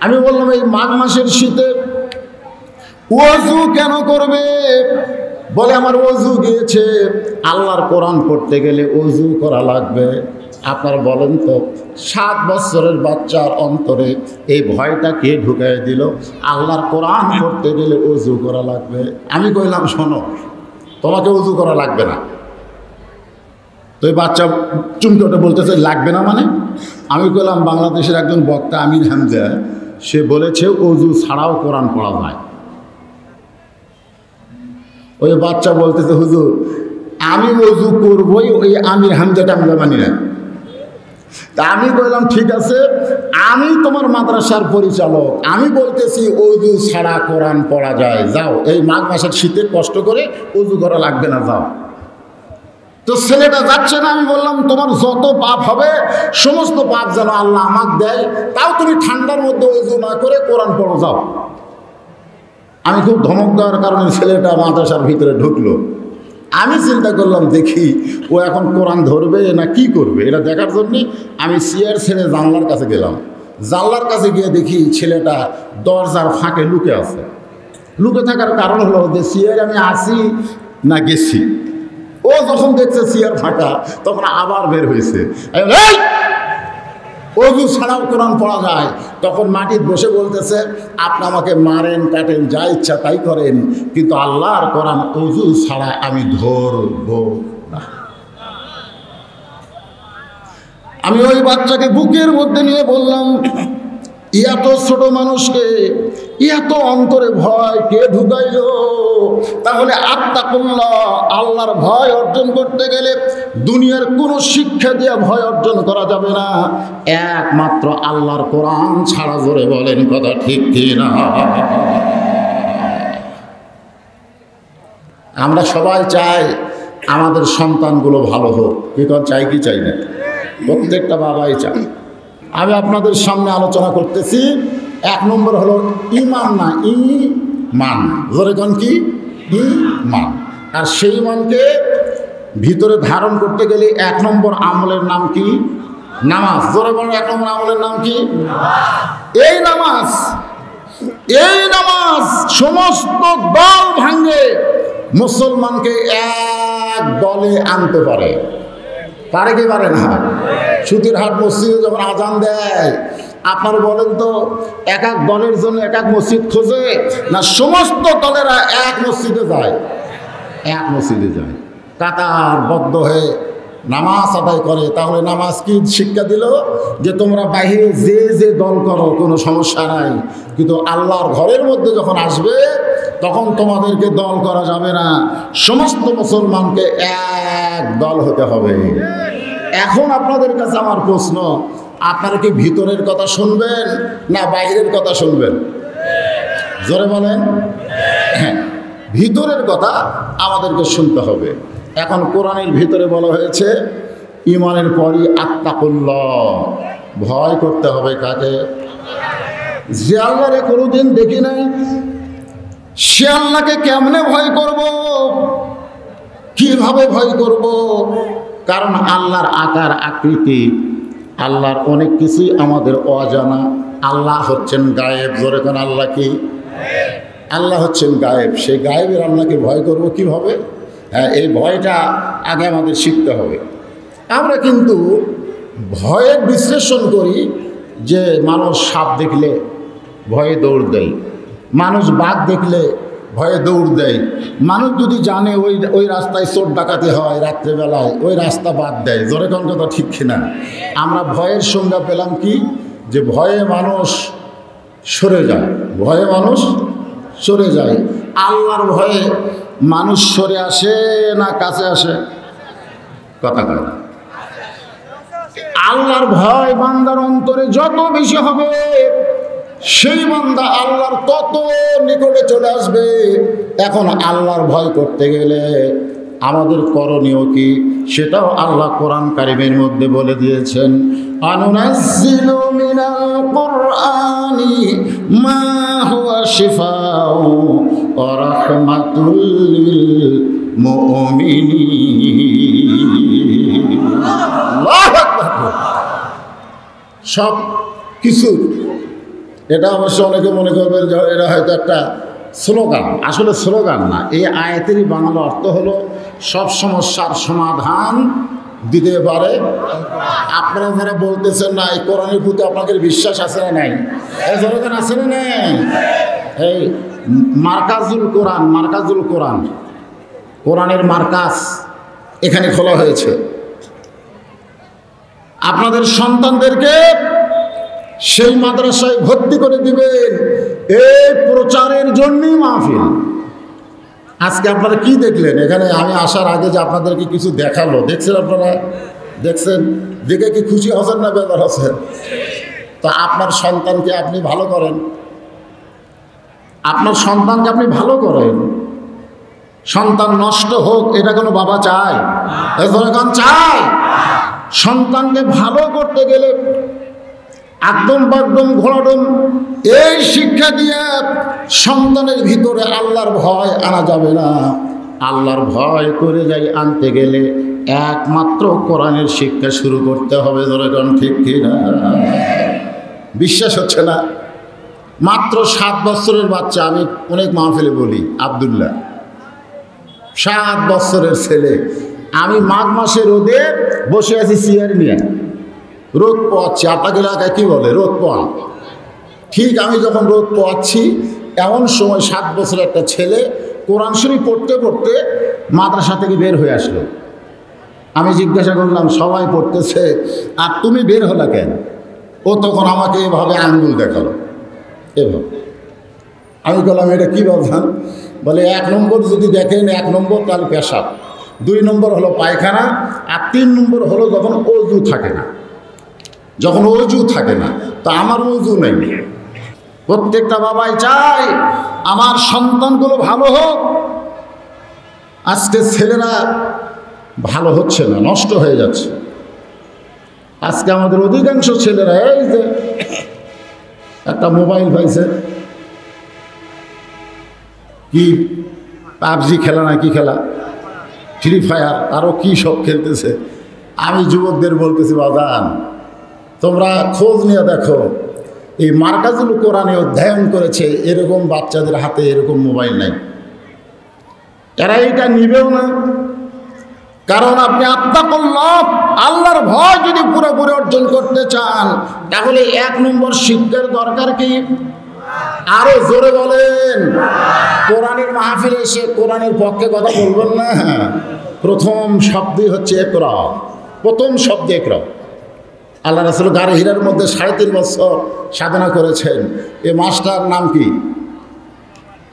আমি বললাম এই মাঘ মাসের শীতে ওযু কেন করবে? বলে আমার ওযু গিয়েছে। আল্লাহর কোরআন পড়তে গেলে ওযু করা লাগবে। আপনারা বলেন তো 7 বছরের বাচ্চার অন্তরে এই ভয়টা কে ঢুকাই দিল? আল্লাহর কোরআন পড়তে গেলে ওযু করা লাগবে। আমি কইলাম শোনো, তোমাকে ওযু করা লাগবে না। তো এই বাচ্চা চুমকে ওটা বলতেছে লাগবে না মানে? আমি কইলাম বাংলাদেশের একজন বক্তা আমির হামজা, সে বলেছে ওযু ছাড়াও কোরআন পড়া যায়। ওই বাচ্চা বলতেছে হুজুর আমি ওযু করবই, ওই আমির হামজাটা আমরা মানি না। তা আমি বললাম ঠিক আছে, আমি তোমার মাদ্রাসার পরিচালক, আমি বলতেছি ওযু ছাড়া কোরআন পড়া যায়, যাও এই মাঘ মাসের শীতে কষ্ট করে ওযু করা লাগবে না, যাও। তো ছেলেটা যাচ্ছে না। আমি বললাম তোমার যত পাপ হবে সমস্ত পাপ যেন আল্লাহ আমাকে দেয়, তাও তুমি ঠান্ডার মধ্যে ওযু না করে কোরআন পড়ো, যাও। আমি খুব ধমক দেওয়ার কারণে ছেলেটা মাদ্রাসার ভিতরে ঢুকলো। আমি চিন্তা করলাম দেখি ও এখন কোরআন ধরবে না কি করবে, এটা দেখার জন্যে আমি চেয়ার ছেড়ে জানলার কাছে গেলাম। জানলার কাছে গিয়ে দেখি ছেলেটা দরজার ফাঁকে লুকে আছে। লুকে থাকার কারণ হলো যে চেয়ারে আমি আসি না গেছি। ও যখন দেখছে চেয়ার ফাঁকা তখন আবার বের হয়েছে, ওযু ছাড়াও কোরআন পড়া যায়। তখন মাটিতে বসে বলতেছে আপনি আমাকে মারেন কাটেন যা ইচ্ছা তাই করেন, কিন্তু আল্লাহর কোরআন ওযু ছাড়া আমি ধরব না। আমি ওই বাচ্চাকে বুকের মধ্যে নিয়ে বললাম এত ছোট মানুষকে এত অন্তরে ভয় কে ঢুকাইল? তাহলে আত্তাকুল্লাহ, আল্লাহর ভয় অর্জন করতে গেলে দুনিয়ার কোনো শিক্ষা দিয়ে ভয় অর্জন করা যাবে না, একমাত্র আল্লাহর কোরআন ছাড়া। জোরে বলেন কথা ঠিক কি না? আমরা সবাই চাই আমাদের সন্তানগুলো ভালো হোক, কি চাই কি চাই না? প্রত্যেকটা বাবাই চায়। আমি আপনাদের সামনে আলোচনা করতেছি 1 নম্বর হলো ঈমান, না ঈমান। জোরে কোন কি? ঈমান। আর সেই ঈমানকে ভিতরে ধারণ করতে গেলে 1 নম্বর আমলের নাম কি? নামাজ। জোরে বলেন 1 নম্বর আমলের নাম কি? এই নামাজ সমস্ত দল ভাঙে মুসলমানকে এক দলে আনতে পারে। পারে কি পারে না? সুতির হাট মসজিদে যখন আজান দেয়, আপনারা বলেন তো এক এক দলের জন্য এক এক মসজিদ খোঁজে না সমস্ত দলেরা এক মসজিদে যায়? এক মসজিদে যায়, কাতারবদ্ধ হয়ে নামাজ আদায় করে। তাহলে নামাজ কি শিক্ষা দিল? যে তোমরা বাহিরে যে যে দল করো কোনো সমস্যা নাই, কিন্তু আল্লাহর ঘরের মধ্যে যখন আসবে তখন তোমাদেরকে দল করা যাবে না, সমস্ত মুসলমানকে এক দল হতে হবে। এখন আপনাদের কাছে আমার প্রশ্ন, আপনারা কি ভিতরের কথা শুনবেন না বাইরের কথা শুনবেন? জোরে বলেন। হ্যাঁ, ভিতরের কথা আমাদেরকে শুনতে হবে। এখন কোরআনের ভিতরে বলা হয়েছে ঈমানের পরই আত্তাকুল্লাহ, ভয় করতে হবে কাকে? যে আল্লাহরে কোনোদিন দেখি নাই সে আল্লাহকে কেমনে ভয় করব? কিভাবে ভয় করব? কারণ আল্লাহর আকার আকৃতি, আল্লাহর অনেক কিছুই আমাদের অজানা। আল্লাহ হচ্ছেন গায়েব। জোরে কোন আল্লাহ কি? আল্লাহ হচ্ছেন গায়েব। সেই গায়েবের আল্লাহকে ভয় করব কিভাবে? হ্যাঁ, এই ভয়টা আগে আমাদের শিখতে হবে। আমরা কিন্তু ভয়ের বিশ্লেষণ করি যে মানুষ সাপ দেখলে ভয়ে দৌড় দেয়, মানুষ বাঘ দেখলে ভয়ে দৌড় দেয়, মানুষ যদি জানে ওই রাস্তায় চোর ডাকাতি হয় রাত্রেবেলায় ওই রাস্তা বাদ দেয়। জোরে কোন কথা ঠিক কিনা? আমরা ভয়ের সংজ্ঞা পেলাম কি? যে ভয়ে মানুষ সরে যায়, ভয়ে মানুষ সরে যায়। আল্লাহর ভয়ে মানুষ সরে আসে না কাছে আসে? কথা কয় না। আল্লাহর ভয় বান্দার অন্তরে যত বেশি হবে সেই বান্দা আল্লাহর তত নিকটে চলে আসবে। এখন আল্লাহর ভয় করতে গেলে আমাদের করণীয় কি সেটাও আল্লাহ কোরআন কারিমের মধ্যে বলে দিয়েছেন। আনুনাজ্জিলু মিনাল কুরআনি মা হুয়া শিফাউ ওয়া রাহমাতুল লিল মুমিনিন। আল্লাহু আকবার। সব কিছু এটা অবশ্য অনেকে মনে করবেন যে এটা হয়তো একটা স্লোগান, আসলে স্লোগান না। এই আয়াতেরই বাংলা অর্থ হলো সব সমস্যার সমাধান দিতে পারে। আপনারা যারা বলতেছেন না, এই কোরআনের প্রতি আপনাদের বিশ্বাস আছে না নাই? এই স্লোগান আছে না নাই? এই মার্কাজুল কোরআন, মার্কাজুল কোরআন, কোরআনের মার্কাজ এখানে খোলা হয়েছে। আপনাদের সন্তানদেরকে সেই মাদ্রাসায় ভর্তি করে দিবেন, এই প্রচারের জন্যই মাহফিল। আজকে আপনারা কি দেখলেন এখানে? আমি আসার আগে যে আপনাদেরকে কিছু দেখালো, দেখছেন আপনারা? দেখছেন? দেখে কি খুশি হচ্ছেন না বেজার হচ্ছেন? তো আপনার সন্তানকে আপনি ভালো করেন, আপনার সন্তানকে আপনি ভালো করেন। সন্তান নষ্ট হোক এটা কোনো বাবা চায়? এখন চায়? সন্তানকে ভালো করতে গেলে একদম বাকদম ঘোড়াডম এই শিক্ষা দিয়ে সন্তানের ভিতরে আল্লাহর ভয় আনা যাবে না। আল্লাহর ভয় করে যাই আনতে গেলে একমাত্র কোরআনের শিক্ষা শুরু করতে হবে। ধরেন ঠিক কিনা? বিশ্বাস হচ্ছে না? মাত্র 7 বছরের বাচ্চা, আমি অনেক মাহফিলে বলি, আব্দুল্লাহ 7 বছরের ছেলে। আমি মাঘ মাসে রোদে বসে আছি চেয়ার নিয়ে, রোদ পোয়াচ্ছি। আপনাকে এলাকায় কী বলে? রোদ পোয়া। ঠিক আমি যখন রোদ পোয়াচ্ছি এমন সময় 7 বছরের একটা ছেলে কোরআন শরীফ পড়তে পড়তে মাদ্রাসা থেকে বের হয়ে আসলো। আমি জিজ্ঞাসা করলাম, সবাই পড়তেছে আর তুমি বের হলা কেন? ও তখন আমাকে এভাবে আঙ্গুল দেখালো, এভাবে। আমি বললাম, এটা কী বলছেন? বলে 1 নম্বর যদি দেখেন, 1 নম্বর তাহলে পেশাব, 2 নম্বর হলো পায়খানা, আর 3 নম্বর হলো যখন অজু থাকে না। যখন অজু থাকে না, তো আমার অজু নেই। প্রত্যেকটা বাবাই চায় আমার সন্তানগুলো ভালো হোক। আজকে ছেলেরা ভালো হচ্ছে না, নষ্ট হয়ে যাচ্ছে। আজকে আমাদের অধিকাংশ ছেলেরা এই যে একটা মোবাইল পাইছে, কি পাবজি খেলা না কি খেলা, ফ্রি ফায়ার, আরও কী সব খেলতেছে। আমি যুবকদের বলতেছি, বাজান তোমরা খোঁজ নিয়ে দেখো, এই মার্কাজুল কোরআনে অধ্যয়ন করেছে এরকম বাচ্চাদের হাতে এরকম মোবাইল নাই। এরা এটা নিবেও না। কারণ আপনি আত্মাকুল্লাহ, আল্লাহর ভয় যদি পুরোপুরি অর্জন করতে চান, তাহলে 1 নম্বর শিক্ষার দরকার কি? আরো জোরে বলেন। কোরআনের মাহফিলে এসে কোরআনের পক্ষে কথা বলবেন না। প্রথম শব্দই হচ্ছে ইকরা, প্রথম শব্দ ইকরা। আল্লাহ রাসূল গারে হীরার মধ্যে 3.5 বছর সাধনা করেছেন। এই মাসটার নাম কি?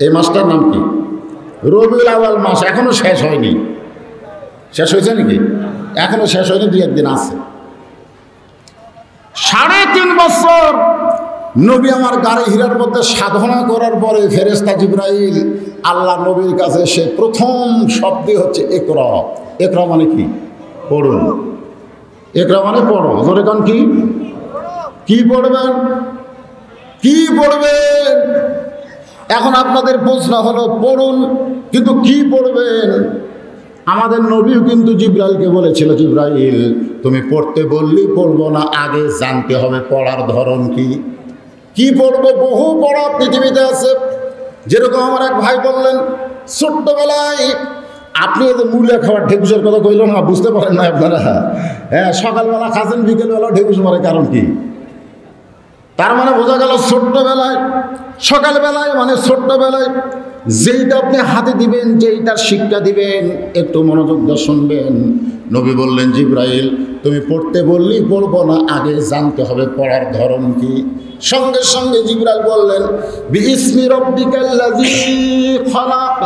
এই মাসটার নাম কি? রবিউল আউয়াল মাস। এখনো শেষ হয়নি। শেষ হয়েছে নাকি? এখনো শেষ হয়নি, 2-1 দিন আছে। 3.5 বছর নবী আমার গারে হীরার মধ্যে সাধনা করার পরে ফেরেশতা জিবরাইল আল্লাহ নবীর কাছে সে প্রথম শব্দই হচ্ছে ইকরা। ইকরা মানে কি? পড়ুন। ইকরা মানে পড়ো। জোরে কান কি? কি পড়বেন? কি পড়বেন? এখন আপনাদের প্রশ্ন হলো পড়ুন, কিন্তু কি পড়বেন? আমাদের নবীও কিন্তু জিবরাইলকে বলেছিল, জিবরাইল তুমি পড়তে বললি পড়বো না, আগে জানতে হবে পড়ার ধরন কি। কি পড়বো? বহু পড়া পৃথিবীতে আছে। যেরকম আমার এক ভাই বললেন, ছোট্টবেলায় আপনি এই যে মূলা খাওয়ার ঢেকুসের কথা কইল না, বুঝতে পারেন না আপনারা? হ্যাঁ, সকালবেলা খাচ্ছেন, বিকেলবেলা ঢেকুস মারে, কারণ কি? তার মানে বোঝা গেল ছোট্টবেলায়, সকালবেলায় মানে ছোট্টবেলায় যেইটা আপনি হাতে দিবেন, যেইটার শিক্ষা দিবেন, একটু মনোযোগ দিয়ে শুনবেন। নবী বললেন, জিবরাইল তুমি পড়তে বললি পড়বো না, আগে জানতে হবে পড়ার ধরন কি। সঙ্গে সঙ্গে জিবরাইল বললেন, বিইসমি রাব্বিকাল্লাযী খালাক,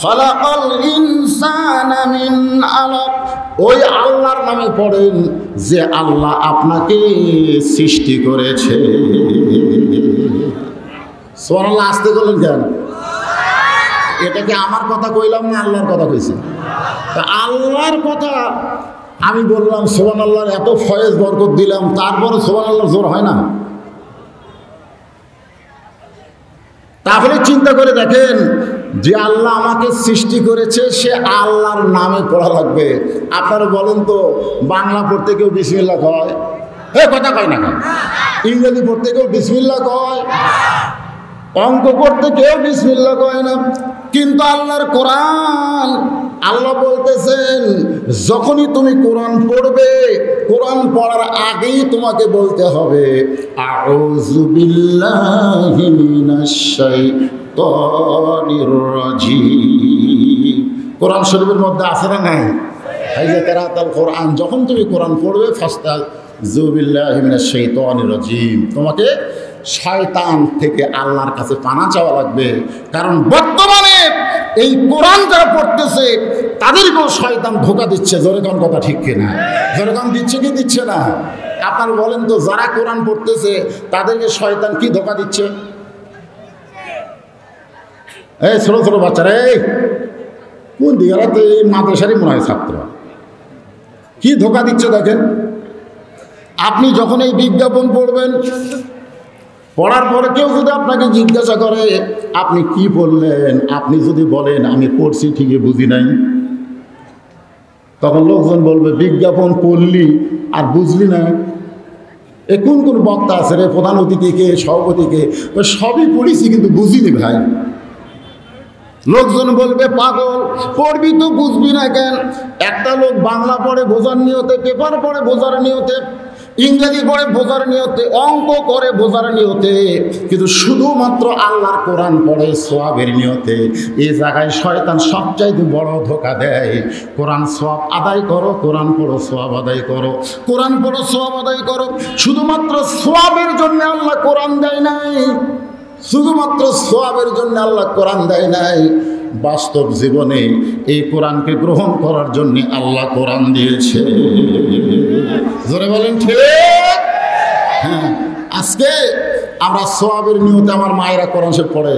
খালাকাল ইনসানা মিন আলাক। ওই আল্লাহর নামে পড়েন যে আল্লাহ আপনাকে সৃষ্টি করেছে। সুবহানাল্লাহ। আসতে বললেন কেন? এটা কি আমার কথা কইলাম না আল্লাহর কথা কইছি? আল্লাহর কথা আমি বললাম, সুবহানাল্লাহর এত ফয়েজ বরকত দিলাম, তারপরে সুবহানাল্লাহর জোর হয় না? তাহলে চিন্তা করে দেখেন, যে আল্লাহ আমাকে সৃষ্টি করেছে সে আল্লাহর নামে পড়া লাগবে। আপনারা বলেন তো, বাংলা পড়তে কেউ বিসমিল্লাহ হয়? কথা কয় না কেন? ইংরেজি পড়তে কেউ বিসমিল্লাহ কয়, অঙ্ক করতে কেউ বিসমিল্লাহ কয় না, কিন্তু আল্লাহর কোরআন, আল্লাহ বলতেছেন যখনই তুমি কোরআন পড়বে, কোরআন পড়ার আগেই তোমাকে বলতে হবে আউযু বিল্লাহি মিনাশ শাইতানির রাজিম। কোরআন শরীফের মধ্যে আছে না নাই? এই যে কিরাআতুল কোরআন, যখন তুমি কোরআন পড়বে ফাস্তাগফিরু বিল্লাহি মিনাশ শাইতানির রাজিম, তোমাকে শয়তান থেকে আল্লাহর কাছে পানা চাওয়া লাগবে। কারণ বর্তমানে এই কোরআন যারা পড়তেছে তাদেরকেও শয়তান ধোঁকা দিচ্ছে। জোরে কোন কথা ঠিক কিনা? জোরে কোন দিচ্ছে কি দিচ্ছে না? আপনার বলেন তো, যারা কোরআন পড়তেছে তাদেরকে শয়তান কি ধোঁকা দিচ্ছে? এই ছোট ছোট বাচ্চারা, এই কোন দিকে? তো এই মাদ্রাসারই মনে হয় ছাত্র। কি ধোঁকা দিচ্ছে দেখেন। আপনি যখন এই বিজ্ঞাপন পড়বেন, পড়ার পরে কেউ যদি আপনাকে জিজ্ঞাসা করে আপনি কি পড়লেন, আপনি যদি বলেন আমি পড়ছি ঠিকই বুঝি নাই, তখন লোকজন বলবে বিজ্ঞাপন পড়লি আর বুঝলি না। এ কোন কোন বক্তা আছে রে, প্রধান অতিথিকে, সভাপতিকে, সবই পড়েছি কিন্তু বুঝিনি ভাই। লোকজন বলবে পাগল, পড়বি তো বুঝবি না কেন? একটা লোক বাংলা পড়ে বোঝার নিয়তে, পেপার পড়ে বোঝার নিয়তে, ইংরেজি পড়ে বোঝার নিয়তে, অঙ্ক করে বোঝার নিয়তে, কিন্তু শুধুমাত্র আল্লাহর কোরআন পড়ে সওয়াবের নিয়তে। এই জায়গায় শয়তান সবচাইতে বড় ধোঁকা দেয়। কোরআন সওয়াব আদায় করো, কোরআন পড়ো সওয়াব আদায় করো, কোরআন পড়ো সওয়াব আদায় করো। শুধুমাত্র সওয়াবের জন্য আল্লাহ কোরআন দেয় নাই, শুধুমাত্র সওয়াবের জন্য আল্লাহ কোরআন দেয় নাই। বাস্তব জীবনে এই কোরআনকে গ্রহণ করার জন্য আল্লাহ কোরআন দিয়েছে। জোরে বলেন ঠিক? হ্যাঁ, আজকে আমরা সওয়াবের নিয়তে আমার মায়েরা কোরআন সে পড়ে।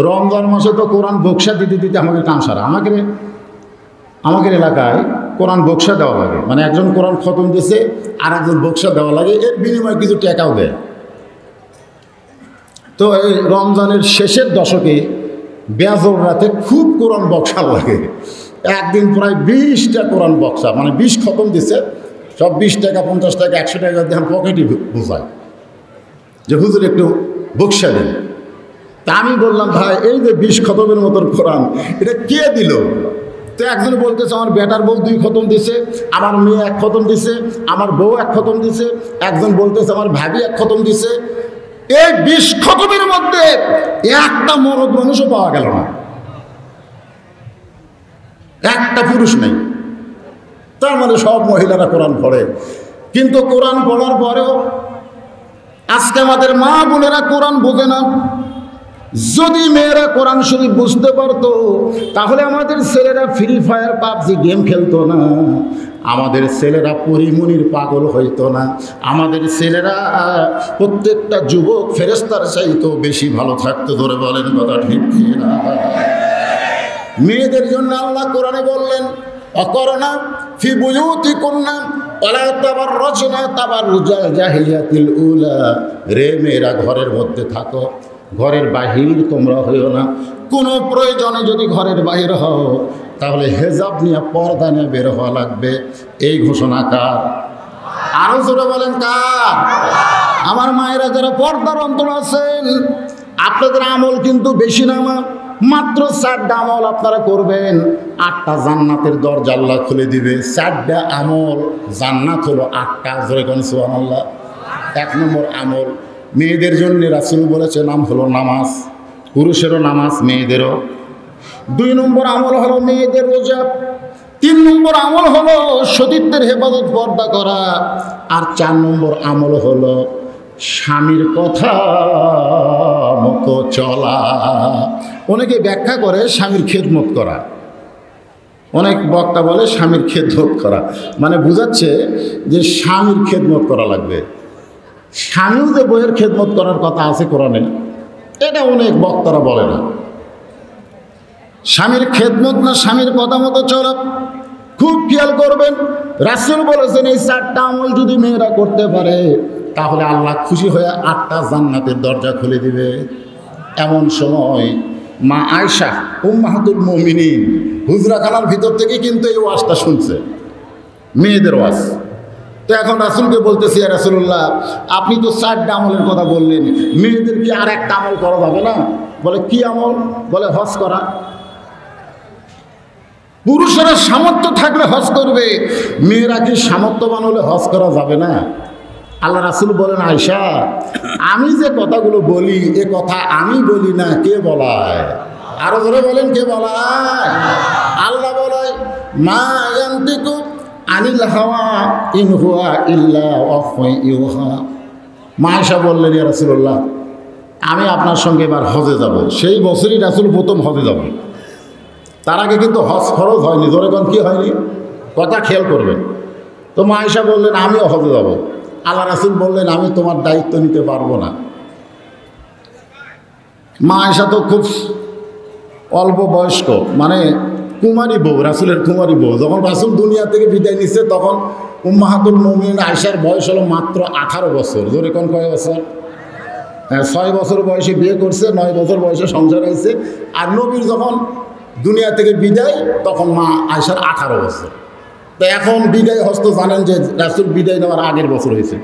রমজান মাসে তো কোরআন বক্সা দিতে দিতে আমাকে কাম সারা। আমাদের এলাকায় কোরআন বক্সা দেওয়া লাগে, মানে একজন কোরআন খতম দিয়েছে আর একজন বক্সা দেওয়া লাগে, এর বিনিময়ে কিছু টাকাও দেয়। তো এই রমজানের শেষের দশকে বেজর রাতে খুব কোরআন বক্সা লাগে। একদিন প্রায় 20টা কোরআন বক্সা, মানে 20 খতম দিছে, সব 20 টাকা 50 টাকা 100 টাকা দিয়ে পকেটে বোঝায় যে হুজুর একটু বক্সা দিন। তা আমি বললাম ভাই এই যে 20 খতমের মতন কোরআন এটা কে দিল? তো একজন বলতেছে আমার বেটার বউ 2 খতম দিছে, আমার মেয়ে 1 খতম দিছে, আমার বউ 1 খতম দিছে, একজন বলতেছে আমার ভাবি 1 খতম দিছে। এই 20 খতমের মধ্যে একটা মরদ মানুষও পাওয়া গেল না, একটা পুরুষ নেই। তার মানে সব মহিলারা কোরআন পড়ে। কিন্তু কোরআন পড়ার পরেও আজকে আমাদের মা বোনেরা কোরআন বোঝে না। যদি মেয়েরা কোরআন শরীফ বুঝতে পারতো তাহলে আমাদের ছেলেরা ফ্রি ফায়ার পাবজি গেম খেলতো না, আমাদের ছেলেরা পরিমনির পাগল হইতো না, আমাদের ছেলেরা প্রত্যেকটা যুবক ফেরেশতার চাইতো বেশি ভালো থাকতো। ধরে বলেন কথা ঠিক না? মেয়েদের জন্য আল্লাহ কোরআনে বললেন অকরনা ফি বুয়ুতিকুন্না ওয়ালা তাবাররাজনা তাবাররুজাল জাহিলিয়াতিল উলা। রে মেয়েরা ঘরের মধ্যে থাকো, ঘরের বাহির তোমরা হইও না। কোনো প্রয়োজনে যদি ঘরের বাহির হও তাহলে হেজাব নিয়ে পর্দা নিয়ে বের হওয়া লাগবে। এই ঘোষণা কার? আরো জোরে বলেন কার? আমার মায়েরা যারা পর্দার অন্তর আছেন, আপনাদের আমল কিন্তু বেশি না, মাত্র 4টা আমল আপনারা করবেন, 8টা জান্নাতের দরজা আল্লাহ খুলে দিবে। 4টা আমল, জান্নাত হলো 8টা। জোরে কোন সুবহানাল্লাহ। 1 নম্বর আমল মেয়েদের জন্য রাসূল বলেছে, নাম হলো নামাজ। পুরুষেরও নামাজ, মেয়েদেরও। 2 নম্বর আমল হলো মেয়েদের রোজা। 3 নম্বর আমল হলো সতীত্বের হেফাজত, পর্দা করা। আর 4 নম্বর আমল হলো স্বামীর কথা মতো চলা। অনেকে ব্যাখ্যা করে স্বামীর খেদমত করা, অনেক বক্তা বলে স্বামীর খেদমত করা, মানে বুঝাচ্ছে যে স্বামীর খেদমত করা লাগবে। স্বামীও যে বইয়ের খেদমত করার কথা আছে কোরআনে, এটা অনেক বক্তারা বলে না। স্বামীর খেদমত না স্বামীর কথা মতো চলা। খুব খেয়াল করবেন, রাসূল বলেছেন এই 4টা আমল যদি মেয়েরা করতে পারে তাহলে আল্লাহ খুশি হয়ে 8টা জান্নাতের দরজা খুলে দিবে। এমন সময় মা আয়েশা উম্মাহাতুল মুমিনিন হুজরাখানার ভিতর থেকে কিন্তু এই ওয়াজটা শুনছে, মেয়েদের ওয়াজ। তো এখন রাসূলকে বলতেছি, ইয়া রাসূলুল্লাহ, আপনি তো 4টা আমলের কথা বললেন, মেয়েদের কি আর একটা আমল করা যাবে না? বলে কি আমল? বলে হজ করা। পুরুষেরা সামর্থ্য থাকলে হজ করবে, মেয়েরা কি সামর্থ্যবান হলে হজ করা যাবে না? আল্লাহ রাসূল বলেন, আয়েশা, আমি যে কথাগুলো বলি এ কথা আমি বলি না, কে বলায়? আরো জোরে বলেন, কে বলায়? আল্লাহ বলে, মা ইয়ান্তিকু আনিল হাওয়া ইন হুয়া ইল্লা ওয়াহয়ুন ইউহা। মা আয়েশা বললেন, ইয়া রাসূলুল্লাহ, আমি আপনার সঙ্গে এবার হজে যাব। সেই বছরই রাসূল প্রথম হজে যাব। তার আগে কিন্তু হজ ফরজ হয়নি। জোরে কোন কি হয়নি? কথা খেয়াল করবেন। তো মা আয়েশা বললেন, আমিও হজে যাব। আল্লাহ রাসূল বললেন, আমি তোমার দায়িত্ব নিতে পারবো না। মা আয়েশা তো খুব অল্প বয়স্ক, মানে কুমারী বউ, রাসূলের কুমারী বউ। যখন রাসূল দুনিয়া থেকে বিদায় নিচ্ছে তখন উম্মাহাতুল মুমিনিন আয়েশার বয়স হলো মাত্র 18 বছর। জোরে কোন কয় বছর? হ্যাঁ, 6 বছর বয়সে বিয়ে করছে, 9 বছর বয়সে সংসার হয়েছে। আর নবীর যখন দুনিয়া থেকে বিদায় তখন মা আয়েশার 18 বছর। তো এখন বিদায় হস্ত জানেন যে রাসূল বিদায় নেওয়ার আগের বছর হয়েছে।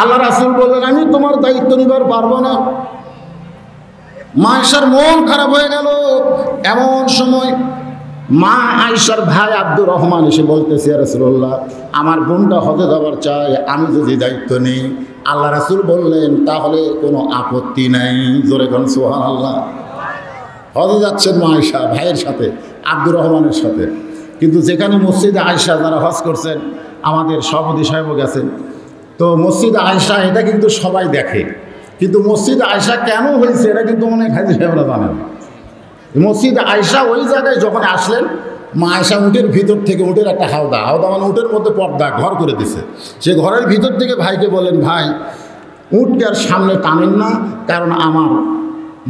আল্লাহ রাসূল বললেন, আমি তোমার দায়িত্ব নিবার পারবো না। মা আয়েশার মন খারাপ হয়ে গেল। এমন সময় মা আয়েশার ভাই আব্দুর রহমান এসে বলতেছে, ইয়া রাসূলুল্লাহ, আমার বোনটা হজে যাবার চাই, আমি যদি দায়িত্ব নিই। আল্লাহ রাসূল বললেন, তাহলে কোনো আপত্তি নাই। জোরে কোন সুবহানাল্লাহ। হজে যাচ্ছেন মা আয়েশা ভাইয়ের সাথে, আব্দুর রহমানের সাথে। কিন্তু যেখানে মসজিদে আয়েশা যারা হজ করছেন, আমাদের সভাপতি সাহেবও গেছেন, তো মসজিদে আয়েশা এটা কিন্তু সবাই দেখে। কিন্তু মসজিদে আয়েশা কেন হয়েছে এটা কিন্তু অনেক হাজি সাহেবরা জানেন। মসজিদে আয়েশা ওই জায়গায় যখন আসলেন, মা আয়েশা উটের ভিতর থেকে, উটের একটা হাওদা মানে উটের মধ্যে পর্দা ঘর করে দিছে, সে ঘরের ভিতর থেকে ভাইকে বলেন, ভাই উটকে আর সামনে টানেন না, কারণ আমার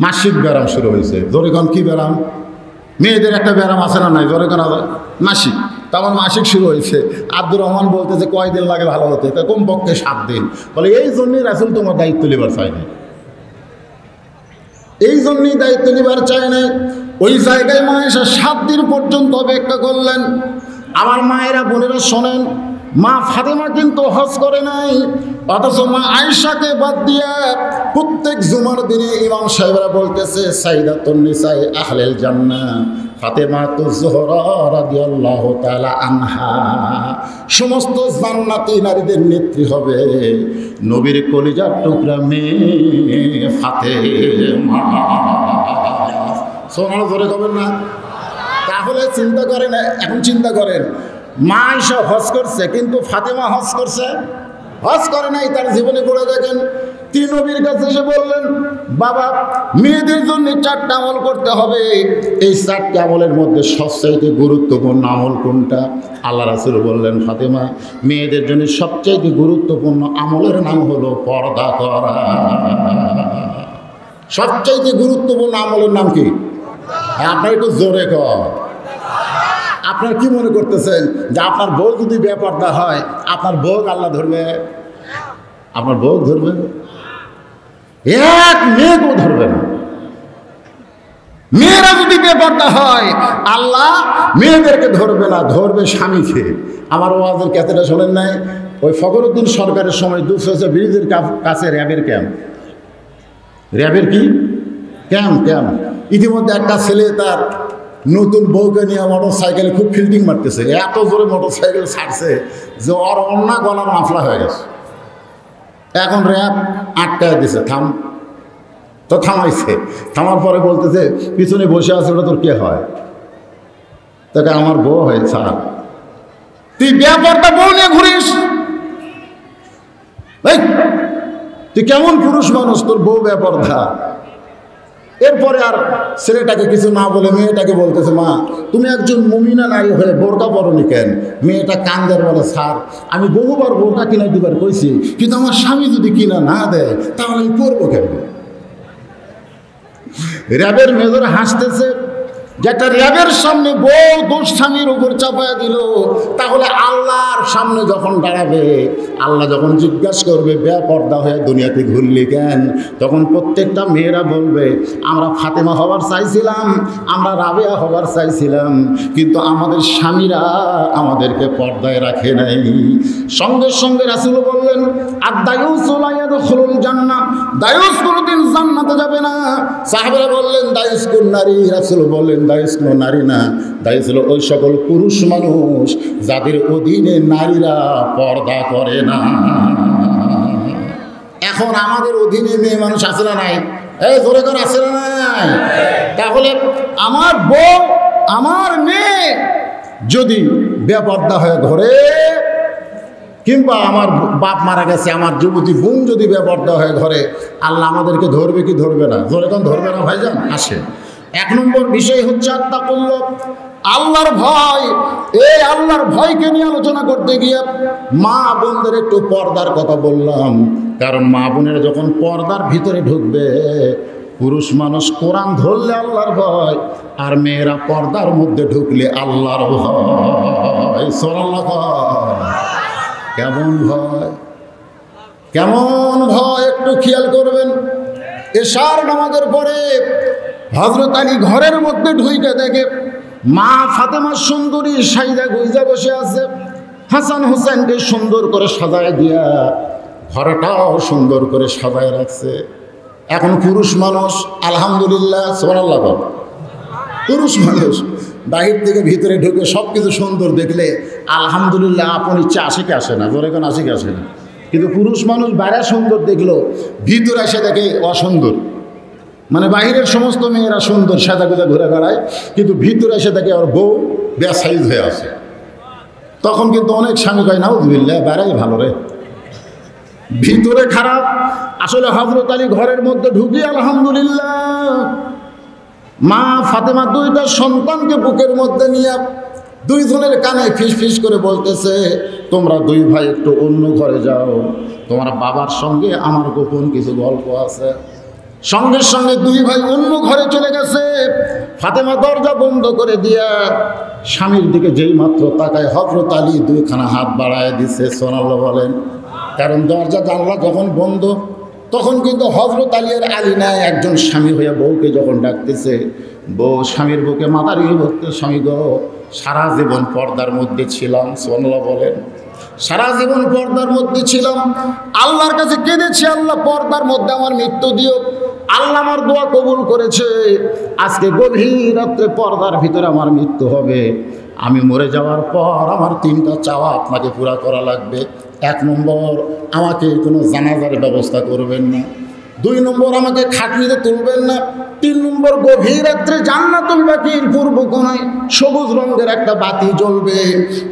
মাসিক ব্যারাম শুরু হয়েছে। জোরেগণ কি ব্যারাম? মেয়েদের একটা ব্যারাম আছে না নাই? জোরেগণ মাসিক। তো আমার মাসিক শুরু হয়েছে। আব্দুর রহমান বলতেছে, কয়দিন লাগে ভালো হতে? তা কমপক্ষে 7 দিন। বলে এই জন্যই রাসূল তোমার দায়িত্ব নেবার চায়নি, এই জন্যই দায়িত্ব নেবার চায় নাই। ওই জায়গায় মা আয়েশা 7 দিন পর্যন্ত অপেক্ষা করলেন। আমার মায়েরা বোনেরা শোনেন, মা ফাতেমা কিন্তু হজ করে নাই, অথচ মা আয়েশাকে বাদ দিয়ে প্রত্যেক জুমার দিনে ইমাম সাহেবরা বলতেছে, সাইয়্যিদাতুন নিসাই আহলিল জান্নাহ ফাতেমাতুজ যোহরা রাদিয়াল্লাহু তাআলা আনহা, সমস্ত জান্নাতি নারীদের নেত্রী হবে নবীর কলিজার টুকরা মেয়ে ফাতেমা। সোনার ধরে কবেন না? তাহলে চিন্তা করেন, এখন চিন্তা করেন, মা আয়েশা হজ করছে কিন্তু ফাতেমা হজ করছে? হজ করে নাই। তার জীবনে পড়ে দেখেন, তিনি নবীর কাছে এসে বললেন, বাবা মেয়েদের জন্য 4টা আমল করতে হবে, এই 4টি আমলের মধ্যে সবচাইতে গুরুত্বপূর্ণ আমল কোনটা? আল্লাহ রাসূল বললেন, ফাতেমা, মেয়েদের জন্য সবচাইতে গুরুত্বপূর্ণ আমলের নাম হলো পর্দা করা। সবচাইতে গুরুত্বপূর্ণ আমলের নাম কি? আপনার একটু জোরে কর। আপনার কি মনে করতেছেন যে আপনার বউ যদি বেপর্দা হয়, আপনার বউ আল্লাহ ধরবে? আপনার বউ ধরবে? এক মেয়েকেও ধরবে না। মেয়েরা যদি বেপর্দা হয়, আল্লাহ মেয়েদেরকে ধরবে না, ধরবে স্বামীকে। আমার ওয়াজের ক্যাসেটটা শোনেন নাই? ওই ফখরুদ্দিন সরকারের সময় 200 ব্রিজের কাছে র্যাবের ক্যাম্প। র্যাবের কি ক্যাম্প? ইতিমধ্যে একটা ছেলে তার নতুন বউকে নিয়ে মোটর সাইকেলে খুব ফিল্ডিং মারতেছে, এত জোরে মোটর সাইকেল ছাড়ছে যে ওর অন্যা গলার মাফলা হয়ে গেছে। এখন র্যাব আটকায় দিছে, থাম। তো থামাইছে, থামার পরে বলতেছে, পিছনে বসে আছে ওটা তোর কে হয়? তোকে আমার বউ হয়। স্যার, তুই ব্যাপারটা বউ নিয়ে ঘুরিস? তুই কেমন পুরুষ মানুষ, তোর বউ ব্যাপারটা? এরপরে আর ছেলেটাকে কিছু না বলে মেয়েটাকে বলতেছে, মা তুমি একজন মুমিনা নারী হয়ে বোরকা পরনি কেন? মেয়েটা কান্দার বলে, স্যার আমি বহুবার বোরকা কিনা দিবার কইছি, কিন্তু আমার স্বামী যদি কিনা না দেয় তাহলে আমি পরবো কেন? র্যাবের মেজর হাসতেছে, যেটা র্যাবের সামনে বউ দোষ স্বামীর উপর চাপায় দিল, তাহলে আল্লাহর সামনে যখন দাঁড়াবে, আল্লাহ যখন জিজ্ঞাসা করবে বেপর্দা হয়ে দুনিয়াতে ঘুরলি কেন, তখন প্রত্যেকটা মেয়েরা বলবে আমরা ফাতেমা হওয়ার চাইছিলাম, আমরা রাবেয়া হওয়ার চাইছিলাম, কিন্তু আমাদের স্বামীরা আমাদেরকে পর্দায় রাখে নাই। সঙ্গে সঙ্গে রাসূল বললেন আর দায়ুস লা ইয়াদখুলুল জান্নাহ, দায়ুস কোনদিন জান্নাতে যাবে না। সাহাবারা বললেন দায়ুস কোন নারী? রাসূল বললেন দায়ুস কোনো নারী না, দায়ুস হলো ওই সকল পুরুষ মানুষ যাদের অধীনে নারীরা পর্দা করে না। এখন আমাদের অধীনে মেয়ে মানুষ আছে না নাই? এই জোরে করে আছে না নাই? তাহলে আমার বউ আমার মেয়ে যদি বেপর্দা হয়ে ঘরে, কিংবা আমার বাপ মারা গেছে, আমার যুবতী বোন যদি বেপর্দা হয়ে ঘরে, আল্লাহ আমাদেরকে ধরবে কি ধরবে না? জোরে কোন ধরবে না ভাইজান? আসে এক নম্বর বিষয় হচ্ছে আত্তাকুল্লাহ, আল্লাহর ভয়। এই আল্লাহর ভয়কে নিয়ে আলোচনা করতে গিয়ে মা বোনদের একটু পর্দার কথা বললাম, কারণ মা বোনেরা যখন পর্দার ভিতরে ঢুকবে, পুরুষ মানুষ কোরআন ধরলে আল্লাহর ভয়, আর মেয়েরা পর্দার মধ্যে ঢুকলে আল্লাহর ভয়। সুবহানাল্লাহ। কেমন ভয়, কেমন ভয় একটু খেয়াল করবেন। এশার নামাজের পরে হযরত আলী ঘরের মধ্যে ঢুকে দেখে মা ফাতেমা সুন্দরী সাইদা গুইজা বসে আছে, হাসান হুসেনকে সুন্দর করে সাজায় দিয়া ঘরটাও সুন্দর করে সাজায় রাখছে। এখন পুরুষ মানুষ আলহামদুলিল্লাহ সুবহানাল্লাহ, পুরুষ মানুষ বাহির থেকে ভিতরে ঢুকে সব কিছু সুন্দর দেখলে আলহামদুলিল্লাহ আপন ইচ্ছা আসে কি আসে না? জোরে কোন আসে কি আসে না? কিন্তু পুরুষ মানুষ বাইরে সুন্দর দেখলো, ভিতরে এসে দেখে অসুন্দর। মানে বাহিরের সমস্ত মেয়েরা সুন্দর সাদা গোজা ঘুরে বেড়ায়, কিন্তু ভিতরে এসে দেখে ওর বউ বেসাইজ হয়ে আছে। তখন কিন্তু অনেক স্বামী কয় নাউযুবিল্লাহ, বেড়াই ভালো রে, ভিতরে খারাপ। আসলে হযরত আলী ঘরের মধ্যে ঢুকি আলহামদুলিল্লাহ মা ফাতেমা দুইটা সন্তানকে বুকের মধ্যে নিয়ে দুইজনের কানে ফিস ফিস করে বলতেছে, তোমরা দুই ভাই একটু অন্য ঘরে যাও, তোমার বাবার সঙ্গে আমার গোপন কিছু গল্প আছে। সঙ্গে সঙ্গে দুই ভাই অন্য ঘরে চলে গেছে। ফাতেমা দরজা বন্ধ করে দিয়া স্বামীর দিকে যেই মাত্র তাকায়, হযরত আলী দুইখানা হাত বাড়ায় দিছে। সুবহানাল্লাহ বলেন। কারণ দরজা জানলা যখন বন্ধ, তখন কিন্তু হযরত আলীর আলী নাই, একজন স্বামী হইয়া বউকে যখন ডাকতেছে, বউ স্বামীর বুকে মাথা রেখে বলতে, স্বামী গো, সারা জীবন পর্দার মধ্যে ছিলাম। সুবহানাল্লাহ বলেন। সারা জীবন পর্দার মধ্যে ছিলাম, আল্লাহর কাছে কেঁদেছি, আল্লাহ পর্দার মধ্যে আমার মৃত্যু দিও। আল্লাহ আমার দোয়া কবুল করেছে, আজকে গভীর রাত্রে পর্দার ভিতরে আমার মৃত্যু হবে। আমি মরে যাওয়ার পর আমার তিনটা চাওয়া আপনাকে পুরা করা লাগবে। এক নম্বর, আমাকে কোনো জানাজার ব্যবস্থা করবেন না। দুই নম্বর, আমাকে খাটনিতে তুলবেন না। তিন নম্বর, গভীর রাত্রে জান্নাতুল বাকির পূর্ব কোণায় সবুজ রঙের একটা বাতি জ্বলবে,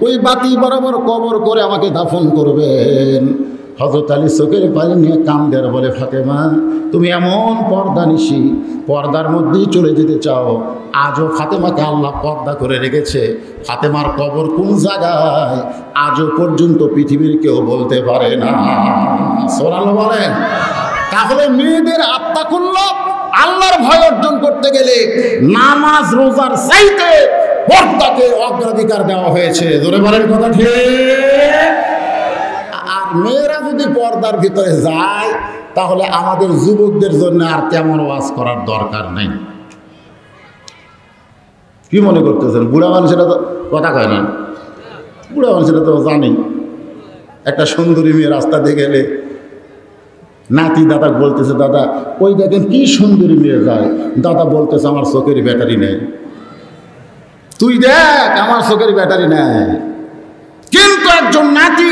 ওই বাতি বরাবর কবর করে আমাকে দাফন করবেন। হযরত আলী চোখের পানি নিয়ে কান্দের বলে, ফাতেমা তুমি এমন পর্দা নিশি, পর্দার মধ্যেই চলে যেতে চাও। আজও ফাতেমাকে আল্লাহ পর্দা করে রেখেছে। ফাতেমার কবর কোন জায়গায় আজও পর্যন্ত পৃথিবীর কেউ বলতে পারে না। সুবহানাল্লাহ বলেন। তাহলে মেয়েদের আত্তাকুল্লাহ, আল্লাহর ভয় অর্জন করতে গেলে নামাজ রোজার চাইতে পর্দাকে অগ্রাধিকার দেওয়া হয়েছে। জোরে বলেন কথা ঠিক। আর মেয়েরা যদি পর্দার ভিতরে যায়, তাহলে আমাদের যুবকদের জন্য আর তেমন ওয়াজ করার দরকার নেই। কি মনে করতেছেন? বুড়া মানুষেরা তো কথা কয় না, বুড়া মানুষেরা তো জানি। একটা সুন্দরী মেয়ে রাস্তা দিয়ে গেলে নাতি দাদা বলতেছে, দাদা ওই দেখেন কি সুন্দরী মেয়ে যায়। দাদা বলতেছে, আমার চোখের ব্যাটারি নেই। তুই দেখ, আমার চোখের ব্যাটারি নেই। কিন্তু একজন নাতি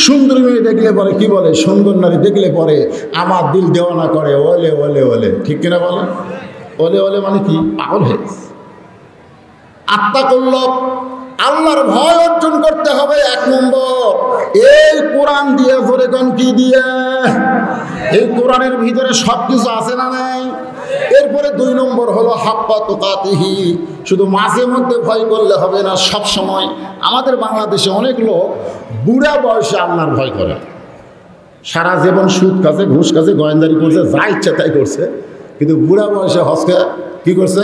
সুন্দরী মেয়ে দেখলে পরে কি বলে, সুন্দর নারী দেখলে পরে আমার দিল দেওয়ানা করে, ওলে ওলে ওলে। ঠিক কিনা বলে? ওলে ওলে মানে কি? পাগল হয়ে আত্তাকুল্লাহ, আল্লাহর ভয় অর্জন করতে হবে। এক নম্বর, এই কোরআন দিয়ে ধরে কোন কি দিয়ে, এই কোরআনের ভিতরে সব কিছু আছে না নাই? এরপরে দুই নম্বর হলো হাক্কা তুকাতিহি, শুধু মাঝে মধ্যে ভয় করলে হবে না, সব সময়। আমাদের বাংলাদেশে অনেক লোক বুড়া বয়সে আল্লাহর ভয় করে, সারা জীবন সুদ কাছে ঘুষ কাছে গয়েন্দারি করছে, যা ইচ্ছা তাই করছে, কিন্তু বুড়া বয়সে হজকে কি করছে?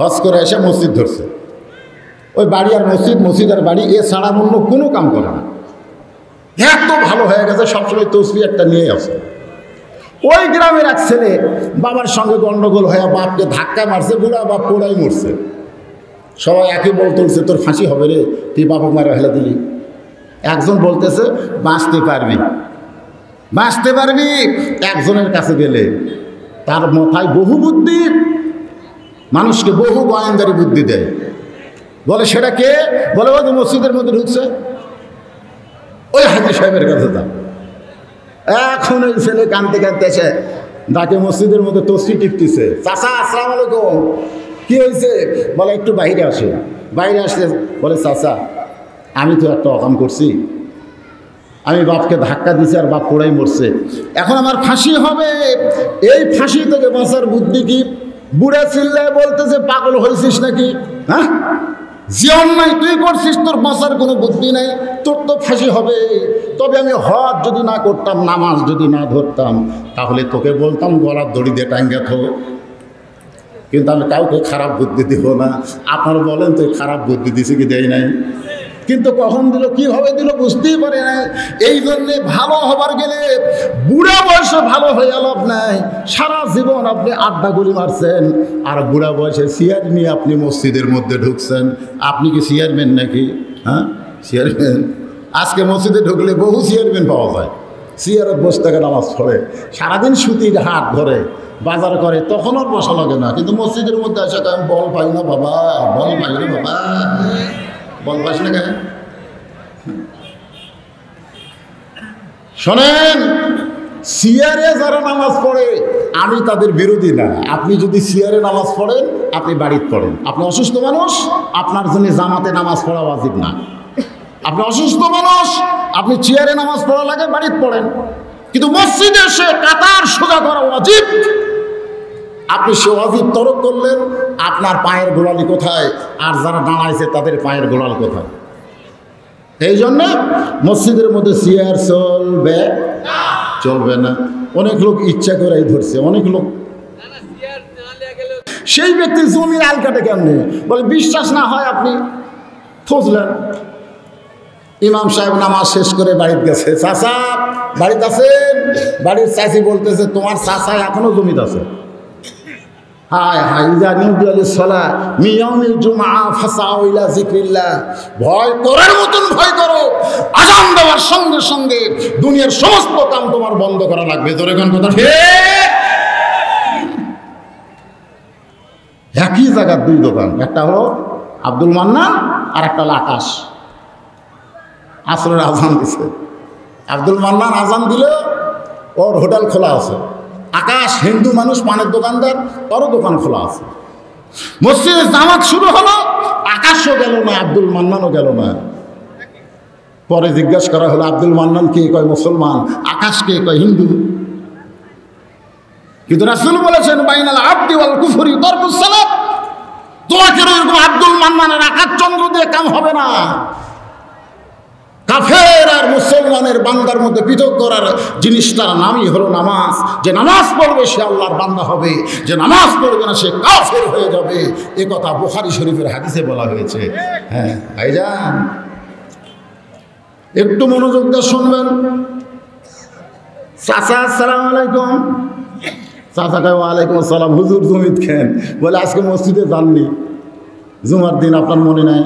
হজ করে এসে মসজিদ ধরছে, ওই বাড়ি আর মসজিদ, মসজিদ আর বাড়ি, এ ছাড়া অন্য কোনো কাম করে না। এত ভালো হয়ে গেছে, সবসময় তসবিহ একটা নিয়ে আসে। ওই গ্রামের এক ছেলে বাবার সঙ্গে গন্ডগোল হয়ে বাপকে ধাক্কা মারছে, বুড়া বাপ পোড়াই মরছে। সবাই একই বল তুলছে, তোর ফাঁসি হবে রে, তুই বাবা মারা হেলে দিলি। একজন বলতেছে বাঁচতে পারবি, বাঁচতে পারবি। একজনের কাছে গেলে তার মাথায় বহু বুদ্ধি, মানুষকে বহু গোয়েন্দারি বুদ্ধি দেয়। বলে সেটা কে? বলে ওই যে মসজিদের মধ্যে ঢুকছে, ওই হাজি সাহেবের কাছে যাও। এখন ওই ছেলে কানতে কানতে এসে ডাকে মসজিদের মধ্যে তসবি টিপতেছে। চাচা আসসালামু আলাইকুম, কি হয়েছে? বলে একটু বাইরে আসে। বাইরে আসলে বলে চাচা আমি তো একটা অকাম করছি, আমি বাপকে ধাক্কা দিছি আর বাপ পোড়াই মরছে, এখন আমার ফাঁসি হবে। এই ফাঁসি থেকে বাঁচার বুদ্ধি কি? বুড়া চিল্লায় বলতেছে পাগল হয়েছিস নাকি? হ্যাঁ, যে অন্যায় তুই করছিস তোর বাঁচার কোনো বুদ্ধি নেই, তোর তো ফাঁসি হবে। তবে আমি হজ যদি না করতাম, নামাজ যদি না ধরতাম, তাহলে তোকে বলতাম গলার দড়ি দিয়ে টাঙ্গা থো, কিন্তু আমি কাউকে খারাপ বুদ্ধি দিব না। আপনারা বলেন তো খারাপ বুদ্ধি দিছে কি দেয় নাই? কিন্তু কখন দিল, কীভাবে দিল বুঝতেই পারে না। এই জন্যে ভালো হবার গেলে বুড়া বয়সে ভালো হয়ে লাভ নাই। সারা জীবন আপনি আড্ডা গুলি মারছেন, আর বুড়া বয়সে চেয়ার নিয়ে আপনি মসজিদের মধ্যে ঢুকছেন। আপনি কি চেয়ারম্যান নাকি? হ্যাঁ, চেয়ারম্যান। আজকে মসজিদে ঢুকলে বহু চেয়ারম্যান পাওয়া যায়, চেয়ারে বসে থেকে নামাজ পড়ে, সারাদিন সুতির হাট ধরে বাজার করে, তখন আর বসা লাগে না। কিন্তু মসজিদের মধ্যে আসে আমি বল পাই না বাবা, বল পাই না বাবা, বল পাইস না কেন? শোনেন, সিয়ারে যারা নামাজ পড়ে আমি তাদের বিরোধী না। আপনি যদি সিয়ারে নামাজ পড়েন, আপনি বাড়িতে পড়েন। আপনি অসুস্থ মানুষ, আপনার জন্য জামাতে নামাজ পড়া ওয়াজিব না। আপনি অসুস্থ মানুষ, আপনি চেয়ারে নামাজ পড়া লাগে, বাড়িতে পড়েন। কিন্তু মসজিদে এসে কাতার সোজা করা ওয়াজিব। আপনি সে ওয়াজিব তরক করলেন, আপনার পায়ের গোড়ালি কোথায়? আর যারা দাঁড়াইছে তাদের পায়ের গোড়াল কোথায়? এই জন্যে মসজিদের মধ্যে চেয়ার চলবে না। অনেক লোক ইচ্ছা করেই ধরছে, অনেক লোক। সেই ব্যক্তি জমির আল কাটে কেমনে? বলে বিশ্বাস না হয় আপনি ফজলেন। ইমাম সাহেব নামাজ শেষ করে বাড়িতে গেছে, চাচা বাড়িতে আছেন? বাড়ির চাচি বলতেছে তোমার চাচা এখনো জমিতে আছে। হায় হায়, ভয় করার মতন ভয় করো, আযান দেওয়ার সঙ্গে সঙ্গে দুনিয়ার সমস্ত কাম তোমার বন্ধ করা লাগবে। জোরে কোন কথা ঠিক? একই জায়গার দুই দোকান, একটা হলো আব্দুল মান্নান আর একটা হলো আকাশ। আসরের আজান দিছে, আব্দুল মান্নান আজান দিলে ওর হোটেল খোলা আছে। আকাশ হিন্দু মানুষ, পানের দোকানদার, ওরও দোকান খোলা আছে। মসজিদে জামাত শুরু হলো, আকাশও গেল না, আব্দুল মান্নানও গেল না। পরে জিজ্ঞাসা করা হলো আব্দুল মান্নান কে কয় মুসলমান, আকাশ কে কয় হিন্দু। কিন্তু রাসূল বলেছেন বাইনাল আবদি ওয়াল কুফরি তারকুস সালাত। তোমাকে এরকম আব্দুল মান্নানের আকাশ চন্দ্র দিয়ে কাম হবে না। কাফের আর মুসলমানের বান্দার মধ্যে পৃথক করার জিনিসটার নামই হলো নামাজ। যে নামাজ পড়বে সে আল্লাহর বান্দা হবে, যে নামাজ পড়বে না সে কাফের হয়ে যাবে। এ কথা বুখারী শরীফের হাদিসে বলা হয়েছে। হ্যাঁ ভাইজান, একটু মনোযোগ দিয়ে শুনবেন। চাচা আসসালামু আলাইকুম। চাচা কয় ওয়ালাইকুম আসসালাম। হুজুর জমিত খেন? বলে আজকে মসজিদে যাননি, জুমার দিন আপনার মনে নাই?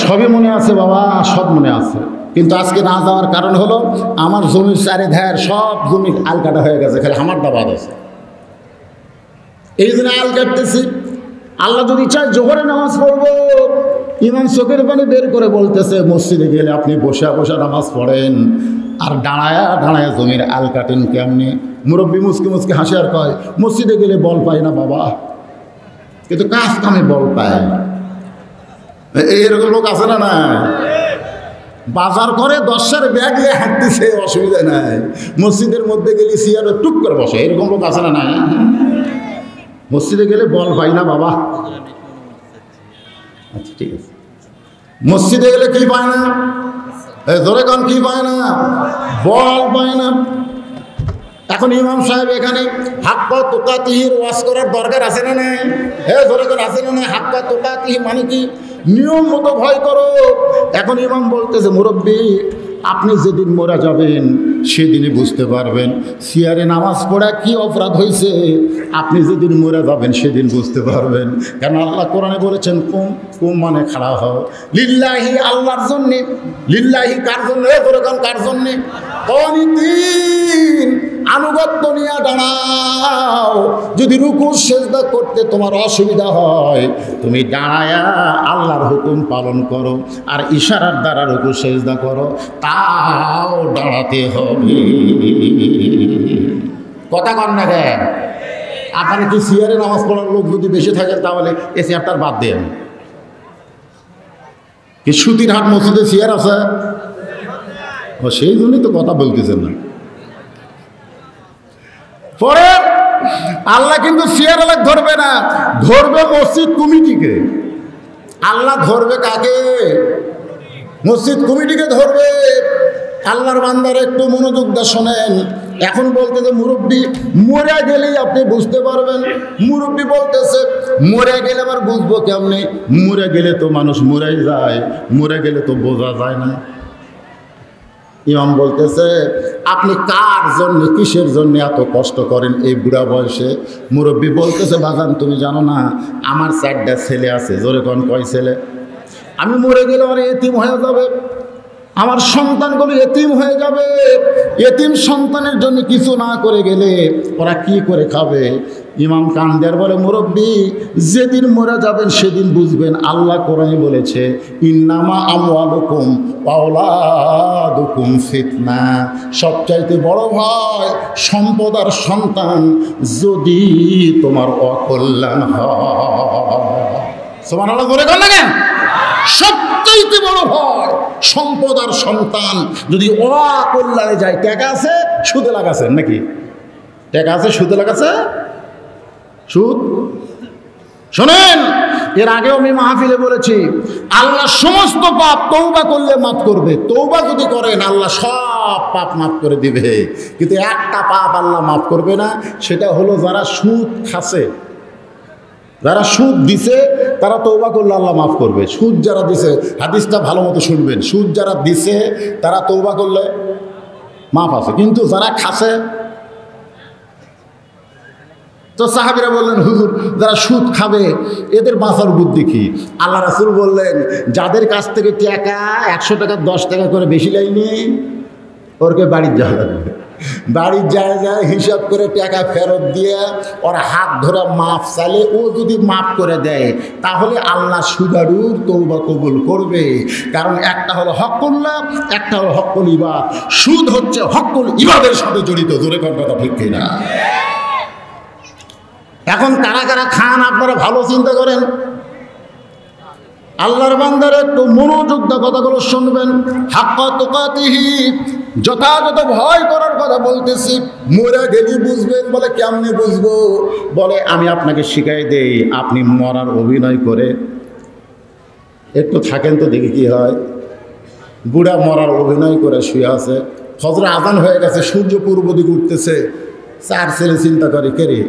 সবই মনে আছে বাবা, সব মনে আছে, কিন্তু আজকে না যাওয়ার কারণ হলো আমার জমির চারি ধার সব জমি আল কাটা হয়ে গেছে, খালি আমার দাবাদ আছে, এই জন্য আল কাটতেছি। আল্লাহ যদি চায় জোহরে নামাজ পড়বো, ইমাম চোখের পানি বের করে বলতেছে মসজিদে গেলে আপনি বসে বসে নামাজ পড়েন, আর দাঁড়ায়া দাঁড়ায়া জমির আল কাটেন কেমনি? মুরব্বী মুসকি মুসকি হাসি আর কয় মসজিদে গেলে বল পাই না বাবা, কিন্তু কাজ কামে বল পায়। এইরকম লোক আছে না? না, বাজার করে 10টার ব্যাগ নিয়ে হাঁটতেছে, অসুবিধা নাই। মসজিদের মধ্যে গেলে চেয়ারে টুক করে বসে, এরকম লোক আছে না? না, মসজিদে গেলে বল পাই না বাবা। আচ্ছা ঠিক আছে, মসজিদে গেলে কি পায় না? ধরে কান কি পায় না? বল পায় না। এখন এখন ইমাম সাহেব এখানে হাক্কা তুকাতিহির ওয়াজ করার দরকার আছে না নাই? হ্যাঁ ধরে করে আছে না নাই? হাক্কা তুকাতিহি মানে কি? নিয়ম মতো ভয় করো। এখন ইমাম বলতেছে মুরব্বী আপনি যেদিন মরে যাবেন সেদিনই বুঝতে পারবেন সিয়ারে নামাজ পড়া কি অপরাধ হয়েছে। আপনি যেদিন মরে যাবেন সেদিন বুঝতে পারবেন। কেন আল্লাহ কোরআনে বলেছেন কুম কুম মানে খাড়া হও লিল্লাহি আল্লাহর জন্যে। লিল্লাহি কার জন্য? এরকম কার জন্যে? কনিতিন আনুগত্য নিয়ে দাঁড়াও। যদি রুকু সেজদা করতে তোমার অসুবিধা হয় তুমি দাঁড়ায়া আল্লাহর হুকুম পালন করো, আর ইশারার দ্বারা রুকু সেজদা করো, তাও দাঁড়াতে হবে। কথা কন না কেন? আপনারা কি সিয়ারে নামাজ পড়ার লোক যদি বেশি থাকেন তাহলে এ চেয়ারটার বাদ দেন। কি সুতির হাট মসজিদে চেয়ার আছে? ও সেই জন্যই তো কথা বলতেছেন না। পরে আল্লাহ কিন্তু চেয়ার এলাক ধরবে না, ধরবে মসজিদ কমিটিকে। আল্লাহ ধরবে কাকে? মসজিদ কমিটিকে ধরবে। আল্লাহর বান্দার একটু মনোযোগ দিয়ে শোনেন। এখন বলতেছে মুরব্বী মরে গেলেই আপনি বুঝতে পারবেন। মুরব্বী বলতেছে মরে গেলে আবার বুঝবো কেমনে? মরে গেলে তো মানুষ মরেই যায়, মরে গেলে তো বোঝা যায় না। ইমাম বলতেছে আপনি কার জন্য কিসের জন্য এত কষ্ট করেন এই বুড়া বয়সে? মুরব্বী বলতেছে বাজান তুমি জানো না আমার 4টা ছেলে আছে। জোরে কোন কয় ছেলে? আমি মরে গেলে ওরা এতিম হয়ে যাবে, আমার সন্তানগুলো এতিম হয়ে যাবে। এতিম সন্তানের জন্য কিছু না করে গেলে ওরা কি করে খাবে? ইমাম কান্দের বলে মুরব্বী যেদিন মরে যাবেন সেদিন বুঝবেন। আল্লাহ কোরআনে বলেছে ইন্নামা আমওয়ালুকুম ওয়া আওলাদুকুম ফিতনা। সবচাইতে বড় ভয় সম্পদ আর সন্তান যদি তোমার অকল্যাণ হয়। সুবহানাল্লাহ বলে কোন না কেন? সবচাইতে বড় ভয় সম্পদ আর সন্তান যদি অকল্যাণে যায়। টাকা আছে সুদে লাগাছেন নাকি? টাকা আছে সুদে লাগাছে? সুদ শোনেন, এর আগেও আমি মাহফিলে বলেছি আল্লাহ সমস্ত পাপ তওবা করলে মাফ করবে। তওবা যদি করেন আল্লাহ সব পাপ মাফ করে দিবে, কিন্তু একটা পাপ আল্লাহ মাফ করবে না। সেটা হলো যারা সুদ খাচ্ছে, যারা সুদ দিছে তারা তওবা করলে আল্লাহ মাফ করবে। সুদ যারা দিছে, হাদিসটা ভালো মতো শুনবেন, সুদ যারা দিছে তারা তওবা করলে মাফ আছে, কিন্তু যারা খাচ্ছে। তো সাহাবীরা বললেন হুজুর যারা সুদ খাবে এদের বাঁচার বুদ্ধি কি? আল্লাহ রাসূল বললেন যাদের কাছ থেকে টাকা 100 টাকা 10 টাকা করে বেশি লাইনি ওরকে বাড়ির যাওয়া লাগবে। বাড়ির যায় যায় হিসাব করে টাকা ফেরত দিয়ে ওর হাত ধরে মাফ চাইলে ও যদি মাফ করে দেয় তাহলে আল্লাহ সুদারুর তওবা কবুল করবে। কারণ একটা হলো হকুল্লাহ, একটা হলো হকুল ইবাদ। সুদ হচ্ছে হকুল ইবাদের সাথে জড়িত। জোরে কথা ঠিক কিনা? এখন কারা কারা খান আপনারা ভালো চিন্তা করেন। আল্লাহর বান্দার একটু মনোযোগ দিয়ে কথাগুলো শুনবেন। হাক্কা তুকাতিহি যথাযথ ভয় করার কথা বলতেছি। মরে গেলি বুঝবেন। বলে কেমনে বুঝবো? বলে আমি আপনাকে শিখাই দেই। আপনি মরার অভিনয় করে একটু থাকেন তো দেখি কি হয়। বুড়া মরার অভিনয় করে শুয়ে আছে, ফজর আজান হয়ে গেছে, সূর্য পূর্ব দিকে উঠতেছে। 4 ছেলে চিন্তা করে কে রে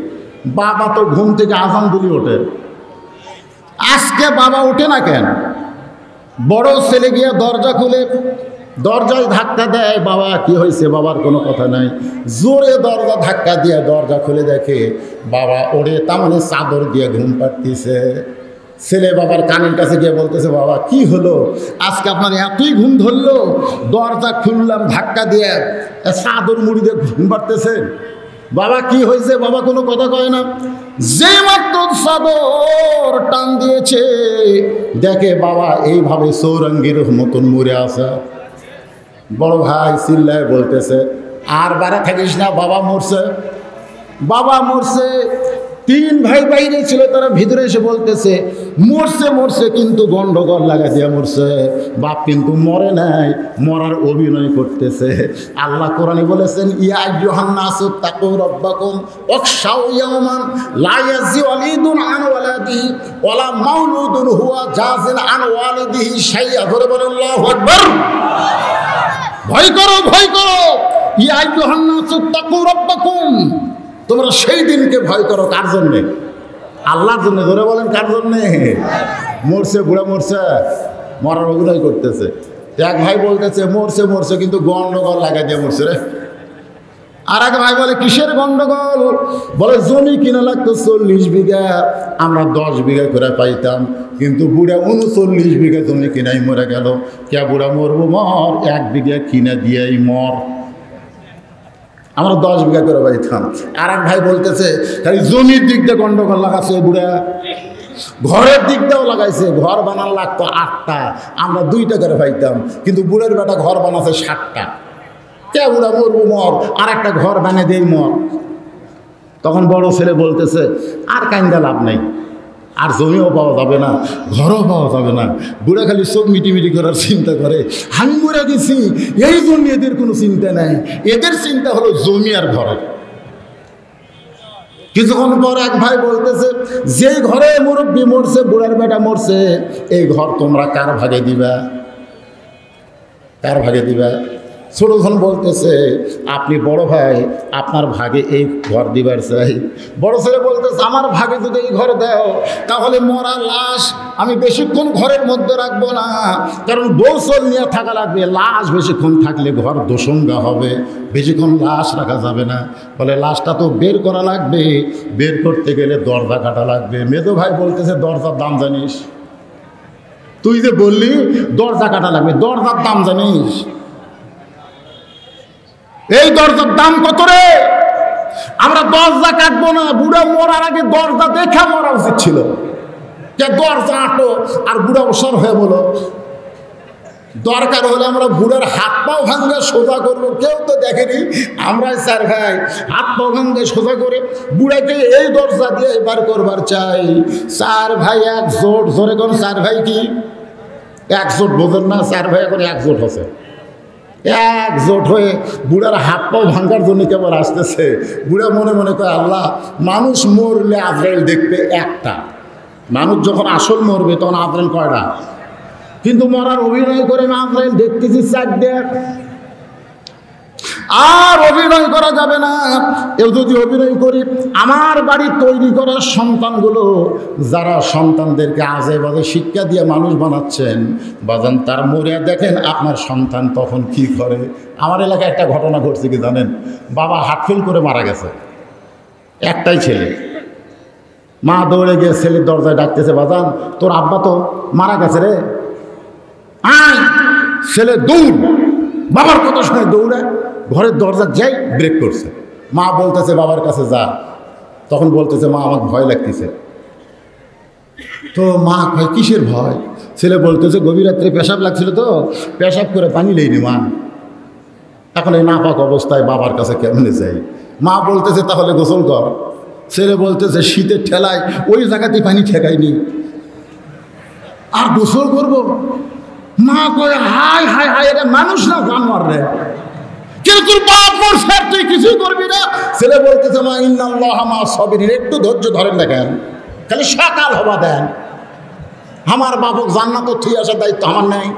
বাবা তো ঘুম থেকে আজান দিলি ওঠে, আজকে বাবা ওঠে না কেন? বড় ছেলে গিয়ে দরজা খুলে দরজায় ধাক্কা দেয়। বাবা কি হয়েছে? বাবার কোনো কথা নাই। জোরে দরজা ধাক্কা দিয়ে দরজা খুলে দেখে বাবা ওড়ে, তার মানে চাদর দিয়ে ঘুম পাড়তেছে। ছেলে বাবার কানের কাছে গিয়ে বলতেছে বাবা কি হলো আজকে আপনার এতই ঘুম ধরলো? দরজা খুললাম ধাক্কা দিয়ে, চাদর মুড়ি দিয়ে ঘুম পাড়তেছেন। বাবা কি হয়েছে? বাবা কোনো কথা কয় না। যে মাত্র চাদর টান দিয়েছে দেখে বাবা এইভাবে চৌরঙ্গির মতন মরে আছে। বড় ভাই চিল্লায় বলতেছে আর বাড়া থাকিস না, বাবা মরছে, বাবা মরছে। 3 ভাই বাইরে ছিল, তারা ভিতরে এসে বলতেছে মরছে মরছে, কিন্তু গন্ডগোল লাগা দিয়ে মরছে। বাপ কিন্তু মরে নাই, মরার অভিনয় করতেছে। আল্লাহ কোরআনে বলেছেন ইয়া আইয়ুহান নাসু তাকু রাব্বাকুম ওয়াখশাউ ইয়াওমান লা ইয়াজি ওয়ালিদুন আন ওয়ালাদিহি ওয়ালা মাউলুদুন হুয়া জাযিন আন ওয়ালিদিহি শাইআ। ধরে বলেন আল্লাহু আকবার। ভয় করো, ভয় করো। ইয়া আইয়ুহান নাসু তাকু রাব্বাকুম, তোমরা সেই দিনকে ভয় করো। কার জন্যে? আল্লাহর জন্য। ধরে বলেন কার জন্যে? মরছে, বুড়া মরছে, মরার অভিনয় করতেছে। এক ভাই বলতেছে মরছে মরছে, কিন্তু গন্ডগোল লাগাই দিয়ে মরছে রে। আর এক ভাই বলে কিসের গন্ডগোল? বলে জমি কিনা লাগতো 40 বিঘা, আমরা 10 বিঘা করে পাইতাম, কিন্তু বুড়া 39 বিঘা জমি কিনাই মরে গেল। কে বুড়া মরবো মর, 1 বিঘা কিনা দিয়েই মর, আমরা 10 বিঘা করে পাইতাম। আর এক ভাই বলতেছে খালি জমির দিক দিয়ে গন্ডগোল লাগাচ্ছে বুড়া, ঘরের দিক দিয়েও লাগাইছে। ঘর বানার লাগতো 8টা, আমরা 2টা করে পাইতাম, কিন্তু বুড়ের বেটা ঘর বানাচ্ছে 7টা। কে বুড়া মরবো মর, আর একটা ঘর বানিয়ে দেই মর। তখন বড় ছেলে বলতেছে আর কাইন্দা লাভ নাই, আর জমিও পাওয়া যাবে না, ঘরও পাওয়া যাবে না। বুড়া খালি চোখ মিটিমিটি করার চিন্তা করে। আমি মরে গেছি এই জন্য এদের কোনো চিন্তা নাই, এদের চিন্তা হলো জমি আর ঘরের। কিছুক্ষণ পর এক ভাই বলতেছে যেই ঘরে মুরব্বী মরছে, বুড়ার বেটা মরছে, এই ঘর তোমরা কার ভাগে দিবা? কার ভাগে দিবা? ছোটজন বলতেছে আপনি বড় ভাই, আপনার ভাগে এই ঘর দিবার চাই। বড় ছেলে বলতেছে আমার ভাগে যদি এই ঘর দাও, তাহলে মরা লাশ আমি বেশিক্ষণ ঘরের মধ্যে রাখবো না, কারণ বৌসল নিয়ে থাকা লাগবে। লাশ বেশিক্ষণ থাকলে ঘর দোসঙ্গা হবে, বেশিক্ষণ লাশ রাখা যাবে না। বলে লাশটা তো বের করা লাগবে, বের করতে গেলে দরজা কাটা লাগবে। মেজো ভাই বলতেছে দরজার দাম জানিস? তুই যে বললি দরজা কাটা লাগবে, দরজার দাম জানিস? এই দরজার দাম কত রে? আমরা দরজা কাটবো না, বুড়া মরার আগে দরজা দেখা মরা উচিত ছিল। যে দরজা আটো আর বুড়া অসর হয়ে বলো, দরকার হলে আমরা বুড়ার হাত পাও ভাঙ্গা সোজা করবো। কেউ তো দেখেনি, আমরাই 4 ভাই হাত পাও ভাঙ্গা সোজা করে বুড়াকে এই দরজা দিয়ে এবার করবার চাই। 4 ভাই একজোট। জোরে কোন 4 ভাই কি একজোট? বোঝেন না? 4 ভাই এখন একজোট হচ্ছে, একজোট হয়ে বুড়ার হাত পাও ভাঙ্গার জন্য কেবল আসতেছে। বুড়া মনে মনে করে আল্লাহ, মানুষ মরলে আজরাইল দেখবে একটা, মানুষ যখন আসল মরবে তখন আজরাইল কয়টা? কিন্তু মরার অভিনয় করে আজরাইল দেখতেছি 4টে। আর অভিনয় করা যাবে না। এও যদি অভিনয় করি, আমার বাড়ি তৈরি করার সন্তানগুলো যারা সন্তানদেরকে আজে বাজে শিক্ষা দিয়ে মানুষ বানাচ্ছেন, বাজান তার মরিয়া দেখেন আপনার সন্তান তখন কি করে। আমার এলাকায় একটা ঘটনা ঘটছে কি জানেন? বাবা হার্ট ফেল করে মারা গেছে, একটাই ছেলে। মা দৌড়ে গিয়ে ছেলের দরজায় ডাকতেছে, বাজান তোর আব্বা তো মারা গেছে রে, আয়। ছেলে দৌড়, বাবার কথা শুনে দৌড়ে ঘরের দরজা যাই, ব্রেক করছে। মা বলতেছে বাবার কাছে যা। তখন বলতেছে মা আমার ভয় লাগতেছে। তো মা কয় কিসের ভয়? ছেলে বলতেছে গভীর রাত্রে পেশাব লাগছিল, তো পেশাব করে পানি লেইনি মা, এখন এই নাপাক অবস্থায় বাবার কাছে কেমনে যাই? মা বলতেছে তাহলে গোসল কর। ছেলে বলতেছে শীতের ঠেলায় ওই জায়গাতে পানি ঠেকাইনি, আর গোসল করবো? মা কয় হায় হায় হায়, এটা মানুষ না জানোয়ার রে, কিন্তু তোর বাপ মরছে তুই কিছুই করবি না। ছেলে বলতেছে মা ইন্নাল্লাহা মা সাবিরিন, একটু ধৈর্য ধরেন না কেন, খালি সকাল হবা দেন, আমার বাবক জান্নাত থুই আসার দায়িত্ব আমার নেই।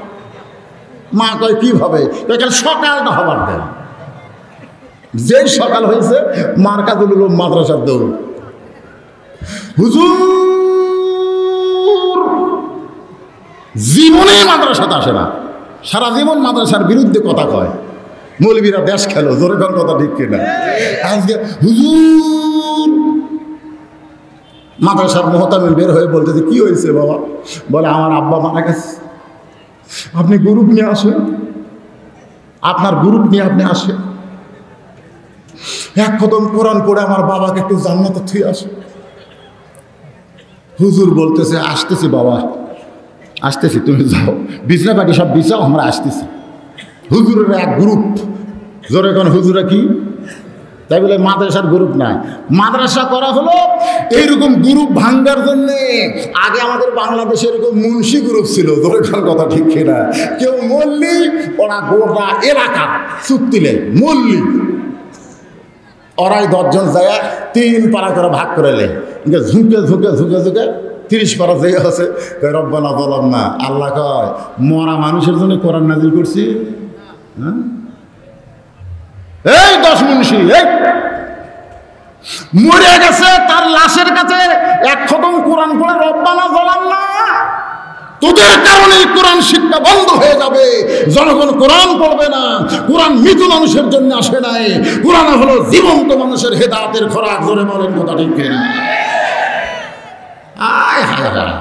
মা কয় কিভাবে? খালি সকালটা হবার দেন। যেই সকাল হয়েছে মার কাছে হলো মাদ্রাসার দৌড়। হুজুর জীবনে মাদ্রাসাতে আসে না, সারা জীবন মাদ্রাসার বিরুদ্ধে কথা কয়। মৌলবীরা দেশ খেলো, জোরে কোন কথা ঠিক কিনা? আজকে হুজুর মাদ্রাসার মোহতামিল বের হয়ে বলতেছে কি হয়েছে বাবা? বলে আমার আব্বা মারা গেছে, আপনি গ্রুপ নিয়ে আসেন, আপনার গ্রুপ নিয়ে আপনি আসেন, এক কদম কোরআন পড়ে আমার বাবাকে একটু জান্নাতে থুই আসে। হুজুর বলতেছে আসতেছি বাবা, আসতেছি, তুমি যাও, বিছনা পাটি সব বিছাও, আমরা আসতেছি। হুজুরের এক গ্রুপ, জোরে কোন হুজুরা কি? তাই বলে মাদ্রাসার গ্রুপ নাই, মাদ্রাসা করা হলো এইরকম গ্রুপ ভাঙ্গার জন্যে। আগে আমাদের বাংলাদেশে এরকম মুন্সি গ্রুপ ছিল, জোরে কোন কথা ঠিক কিনা? কেউ মল্লি, ওরা গোটা এলাকা চুক্তিলে মল্লি, ওরাই 10 জন যায় 3 পারা করে ভাগ করে লে, ঝুঁকে ঝুঁকে ঝুঁকে ঝুঁকে 30 পারা যে আছে রব্বানা যালামনা। আল্লাহ কয় মরা মানুষের জন্য কোরআন নাজিল করছি। হ্যাঁ, এই 10 মুন্সি এই মরে গেছে, তার লাশের কাছে এক খতম কোরআন পড়ে রব্বানা জালামনা, তোদের কারণে কোরআন শিক্ষা বন্ধ হয়ে যাবে, জনগণ কোরআন পড়বে না। কোরআন মৃত মানুষের জন্য আসে নাই, কোরআন হলো জীবন্ত মানুষের হেদায়েতের খোরাক। ধরে বলেন কথা ঠিক কিনা? আয় হায় হায়,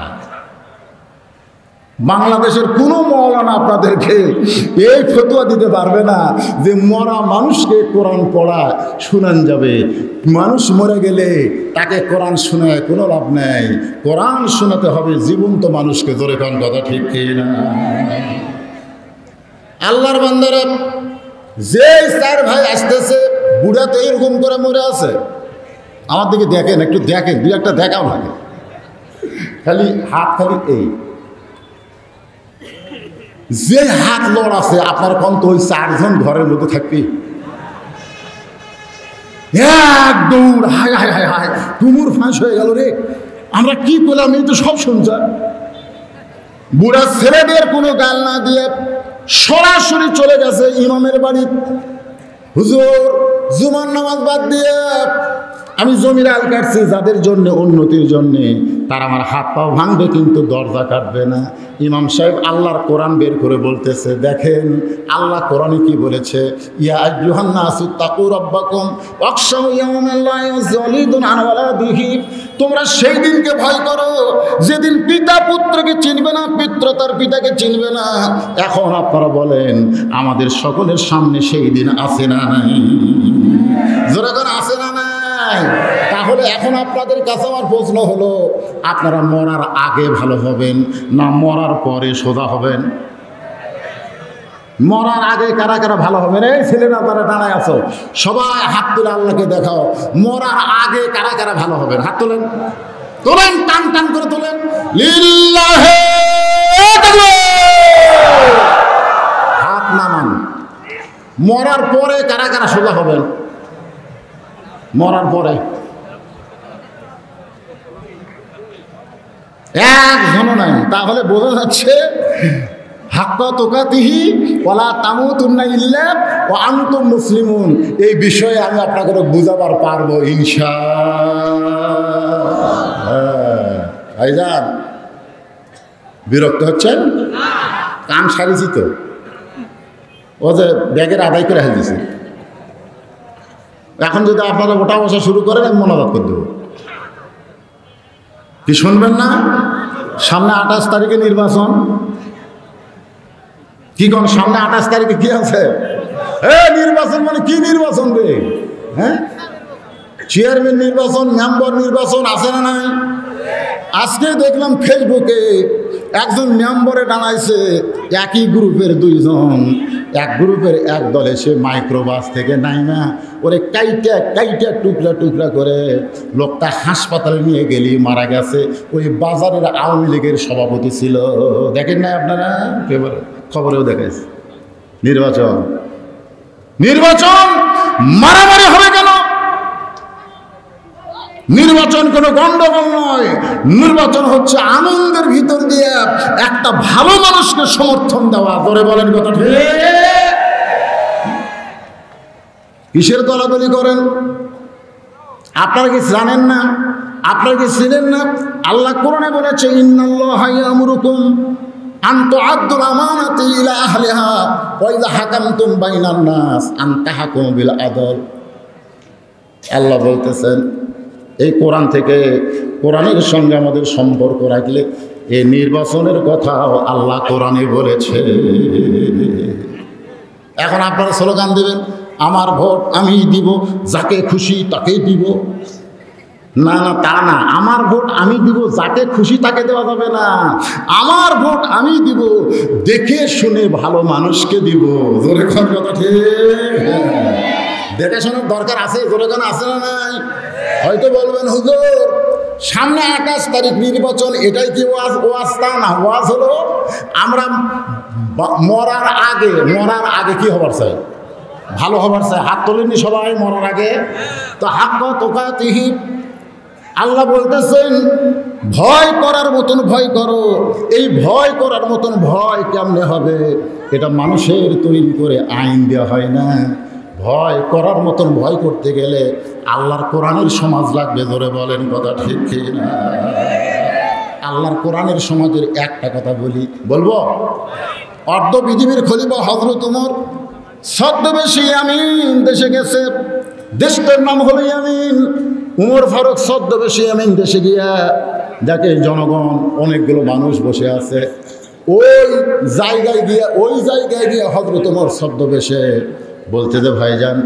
বাংলাদেশের কোনো মওলানা আপনাদেরকে এই ফতোয়া দিতে পারবে না যে মরা মানুষকে কোরআন পড়া শোনান যাবে। মানুষ মরে গেলে তাকে কোরআন শোনায় কোনো লাভ নেই, কোরআন শোনাতে হবে জীবন্ত মানুষকে। জোরে কোন কথা ঠিক কিনা? আল্লাহর বান্দারা, যে 4 ভাই আসতেছে, বুড়া তো এরকম করে মরে আছে। আমার দিকে দেখেন, একটু দেখেন, 2-1টা দেখাও লাগে, খালি হাত খালি এই যে হাত লড় আছে আপনার কোন তো ওই 4 জন ঘরের মধ্যে থাকবি, এক দৌড়, হায় হায় হায় হায়, তুমুর ফাঁস হয়ে গেল রে। আমরা কি করলাম? এই তো সব শুনছ। বুড়া ছেলেদের কোনো গাল না দিয়ে সরাসরি চলে গেছে ইমামের বাড়ি। হুজুর, জুমার নামাজ বাদ দিয়ে আমি জমির আল কাটছি যাদের জন্য, উন্নতির জন্যে, তারা আমার হাত পাও ভাঙবে কিন্তু দরজা কাটবে না। ইমাম সাহেব আল্লাহর কোরআন বের করে বলতেছে, দেখেন আল্লাহ কোরআনে কি বলেছে, ইয়া আইয়ুহান নাসু তাকু রাব্বাকুম ওয়াখশাউ ইয়াওমান লা ইয়াযলিদুন আন ওয়ালাদিহি, তোমরা সেই দিনকে ভয় করো যেদিন পিতা পুত্রকে চিনবে না, পুত্র তার পিতাকে চিনবে না। এখন আপনারা বলেন আমাদের সকলের সামনে সেই দিন আছে না নাই? জোরে করে আছে না নাই? তাহলে এখন আপনাদের কাছে আমার প্রশ্ন হলো, আপনারা মরার আগে ভালো হবেন না মরার পরে সোজা হবেন? মরার আগে কারা কারা ভালো হবেন? এই ছেলেরা তারা দাঁড়ায় আছো, সবাই হাত তুলে আল্লাহকে দেখাও। মরার আগে কারা কারা ভালো হবেন? হাত তোলেন, তোলেন, টান টান করে তোলেন। লিল্লাহে হাত নামান। মরার পরে কারা কারা সোজা হবেন? মরার পরে একজনও নাই। তাহলে বোঝা যাচ্ছে হাক্কা তুকাতিহি ওয়ালা তামুতুন্না ইল্লা ওয়া আনতুম মুসলিমুন। এই বিষয়ে আমি আপনাকে বুঝাবার পারবো ইনশাআল্লাহ। ভাইজান, বিরক্ত হচ্ছেন? কান সারিছি তো, ও যে ব্যাগের আদায় করে দিয়েছে। এখন যদি আপনারা ওটা বসা শুরু করেন, আমি মনোবাদ করে দেবো। কি শুনবেন না? সামনে 28 তারিখে নির্বাচন। কি কোন সামনে 28 তারিখে কি আছে? নির্বাচন মানে কি নির্বাচন রে? হ্যাঁ, চেয়ারম্যান নির্বাচন, মেম্বার নির্বাচন আছে না নাই? আজকে দেখলাম ফেসবুকে একজন মেম্বারে টানাইছে একই গ্রুপের 2 জন, এক গ্রুপের এক দলে, সে মাইক্রোবাস থেকে নাইমা ওরে কাইটা কাইটা টুকরা টুকরা করে লোকটা হাসপাতালে নিয়ে গেলি মারা গেছে। ওই বাজারের আওয়ামী লীগের সভাপতি ছিল। দেখেন না আপনারা? খবরেও দেখাইছে। নির্বাচন নির্বাচন মারামারি হবে কেন? নির্বাচন কোনো গন্ডগোল নয়, নির্বাচন হচ্ছে আনন্দের ভিতর দিয়ে একটা ভালো মানুষকে সমর্থন দেওয়া। ধরে বলেন কথা ঠিক? কিসের দলাদলি করেন? আপনারা কি জানেন না? আপনারা কি ছিলেন না? আল্লাহ কোরআনে বলেছে, ইন্নাল্লাহা ইয়ামুরুকুম আন তুআদ্দুল আমানাতি ইলা আহলিহা ওয়া ইযা হাকামতুম বাইনান নাস আন তাহকুমু বিল আদল। আল্লাহ বলতেছেন, এই কোরআন থেকে, কোরআনের সঙ্গে আমাদের সম্পর্ক রাখলে এই নির্বাচনের কথাও আল্লাহ কোরআনে বলেছে। এখন আপনারা স্লোগান দেবেন, আমার ভোট আমি দিব, যাকে খুশি তাকে দিব। না না, তা না। আমার ভোট আমি দিব, যাকে খুশি তাকে দেওয়া যাবে না। আমার ভোট আমি দিব, দেখে শুনে ভালো মানুষকে দিব। জোরে কোন কথা ঠিক? দেখে শোনার দরকার আছে। জোরে কোন আছে না নাই? হয়তো বলবেন, হুজুর সামনে 28 তারিখ নির্বাচন, এটাই কি ওয়াজ? তা না, ওয়াজ হলো আমরা মরার আগে কি হবার চাই? ভালো হবার চাই। হাত তোলেননি সবাই মরার আগে? তো হাক্কা তুকাতিহি, আল্লাহ বলতেছেন ভয় করার মতন ভয় করো। এই ভয় করার মতন ভয় কেমনে হবে? এটা মানুষের তৈরি করে আইন দেওয়া হয় না। ভয় করার মতন ভয় করতে গেলে আল্লাহর কোরআনের সমাজ লাগবে। ধরে বলেন কথা ঠিক কি না? আল্লাহর কোরআনের সমাজের একটা কথা বলবো। অর্ধ পৃথিবীর খলিফা হযরত ওমর ছদ্মবেশী ইয়ামিন দেশে গেছে। দেশটার নাম হলো ইয়ামিন। উমর ফারুক ছদ্মবেশী ইয়ামিন দেশে গিয়া দেখে জনগণ অনেকগুলো মানুষ বসে আছে। ওই জায়গায় গিয়া হযরত ওমর ছদ্মবেশে বলতে যে ভাইজান,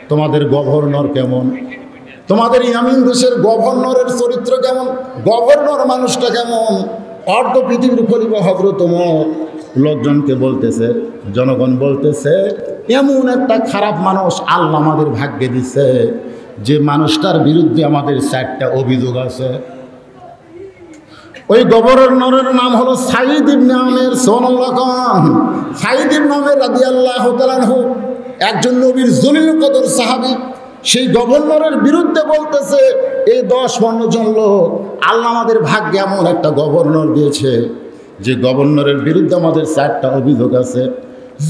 তোমাদের গভর্নর কেমন? তোমাদের ইয়ামিন দেশের গভর্নরের চরিত্র কেমন? গভর্নর মানুষটা কেমন? অর্ধ পৃথিবীর খলিফা হযরত ওমর লোকজনকে বলতেছে, জনগণ বলতেছে, এমন একটা খারাপ মানুষ আল্লাহ আমাদের ভাগ্যে দিছে যে মানুষটার বিরুদ্ধে আমাদের 4টা অভিযোগ আছে। ওই গভর্নরের নাম হলো সাঈদ ইবনে আমের। সুবহানাল্লাহ। সাঈদ ইবনে আমের রাদিয়াল্লাহু তাআলা আনহু একজন নবীর জলিল কদর সাহাবী। সেই গভর্নরের বিরুদ্ধে বলতেছে, এই 10-15 জন লোক আল্লাহ আমাদের ভাগ্যে এমন একটা গভর্নর দিয়েছে যে গভর্নরের বিরুদ্ধে আমাদের 4টা অভিযোগ আছে।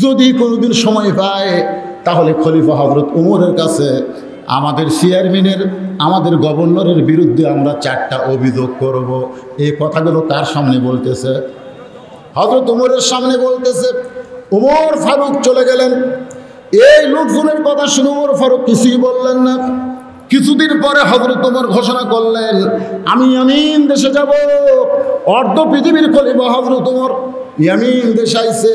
যদি কোনোদিন সময় পায় তাহলে খলিফা হযরত ওমরের কাছে আমাদের চেয়ারম্যানের, আমাদের গভর্নরের বিরুদ্ধে আমরা 4টা অভিযোগ করব। এই কথাগুলো তার সামনে বলতেছে, হযরত ওমরের সামনে বলতেছে। ওমর ফারুক চলে গেলেন। এই লোকজনের কথা শুনে ওমর ফারুক কিছুই বললেন না। কিছুদিন পরে হযরত ওমর ঘোষণা করলেন, আমি ইয়ামিন দেশে যাব। অর্ধ পৃথিবীর খলিফা হযরত ওমর ইয়ামিন দেশে আইছে।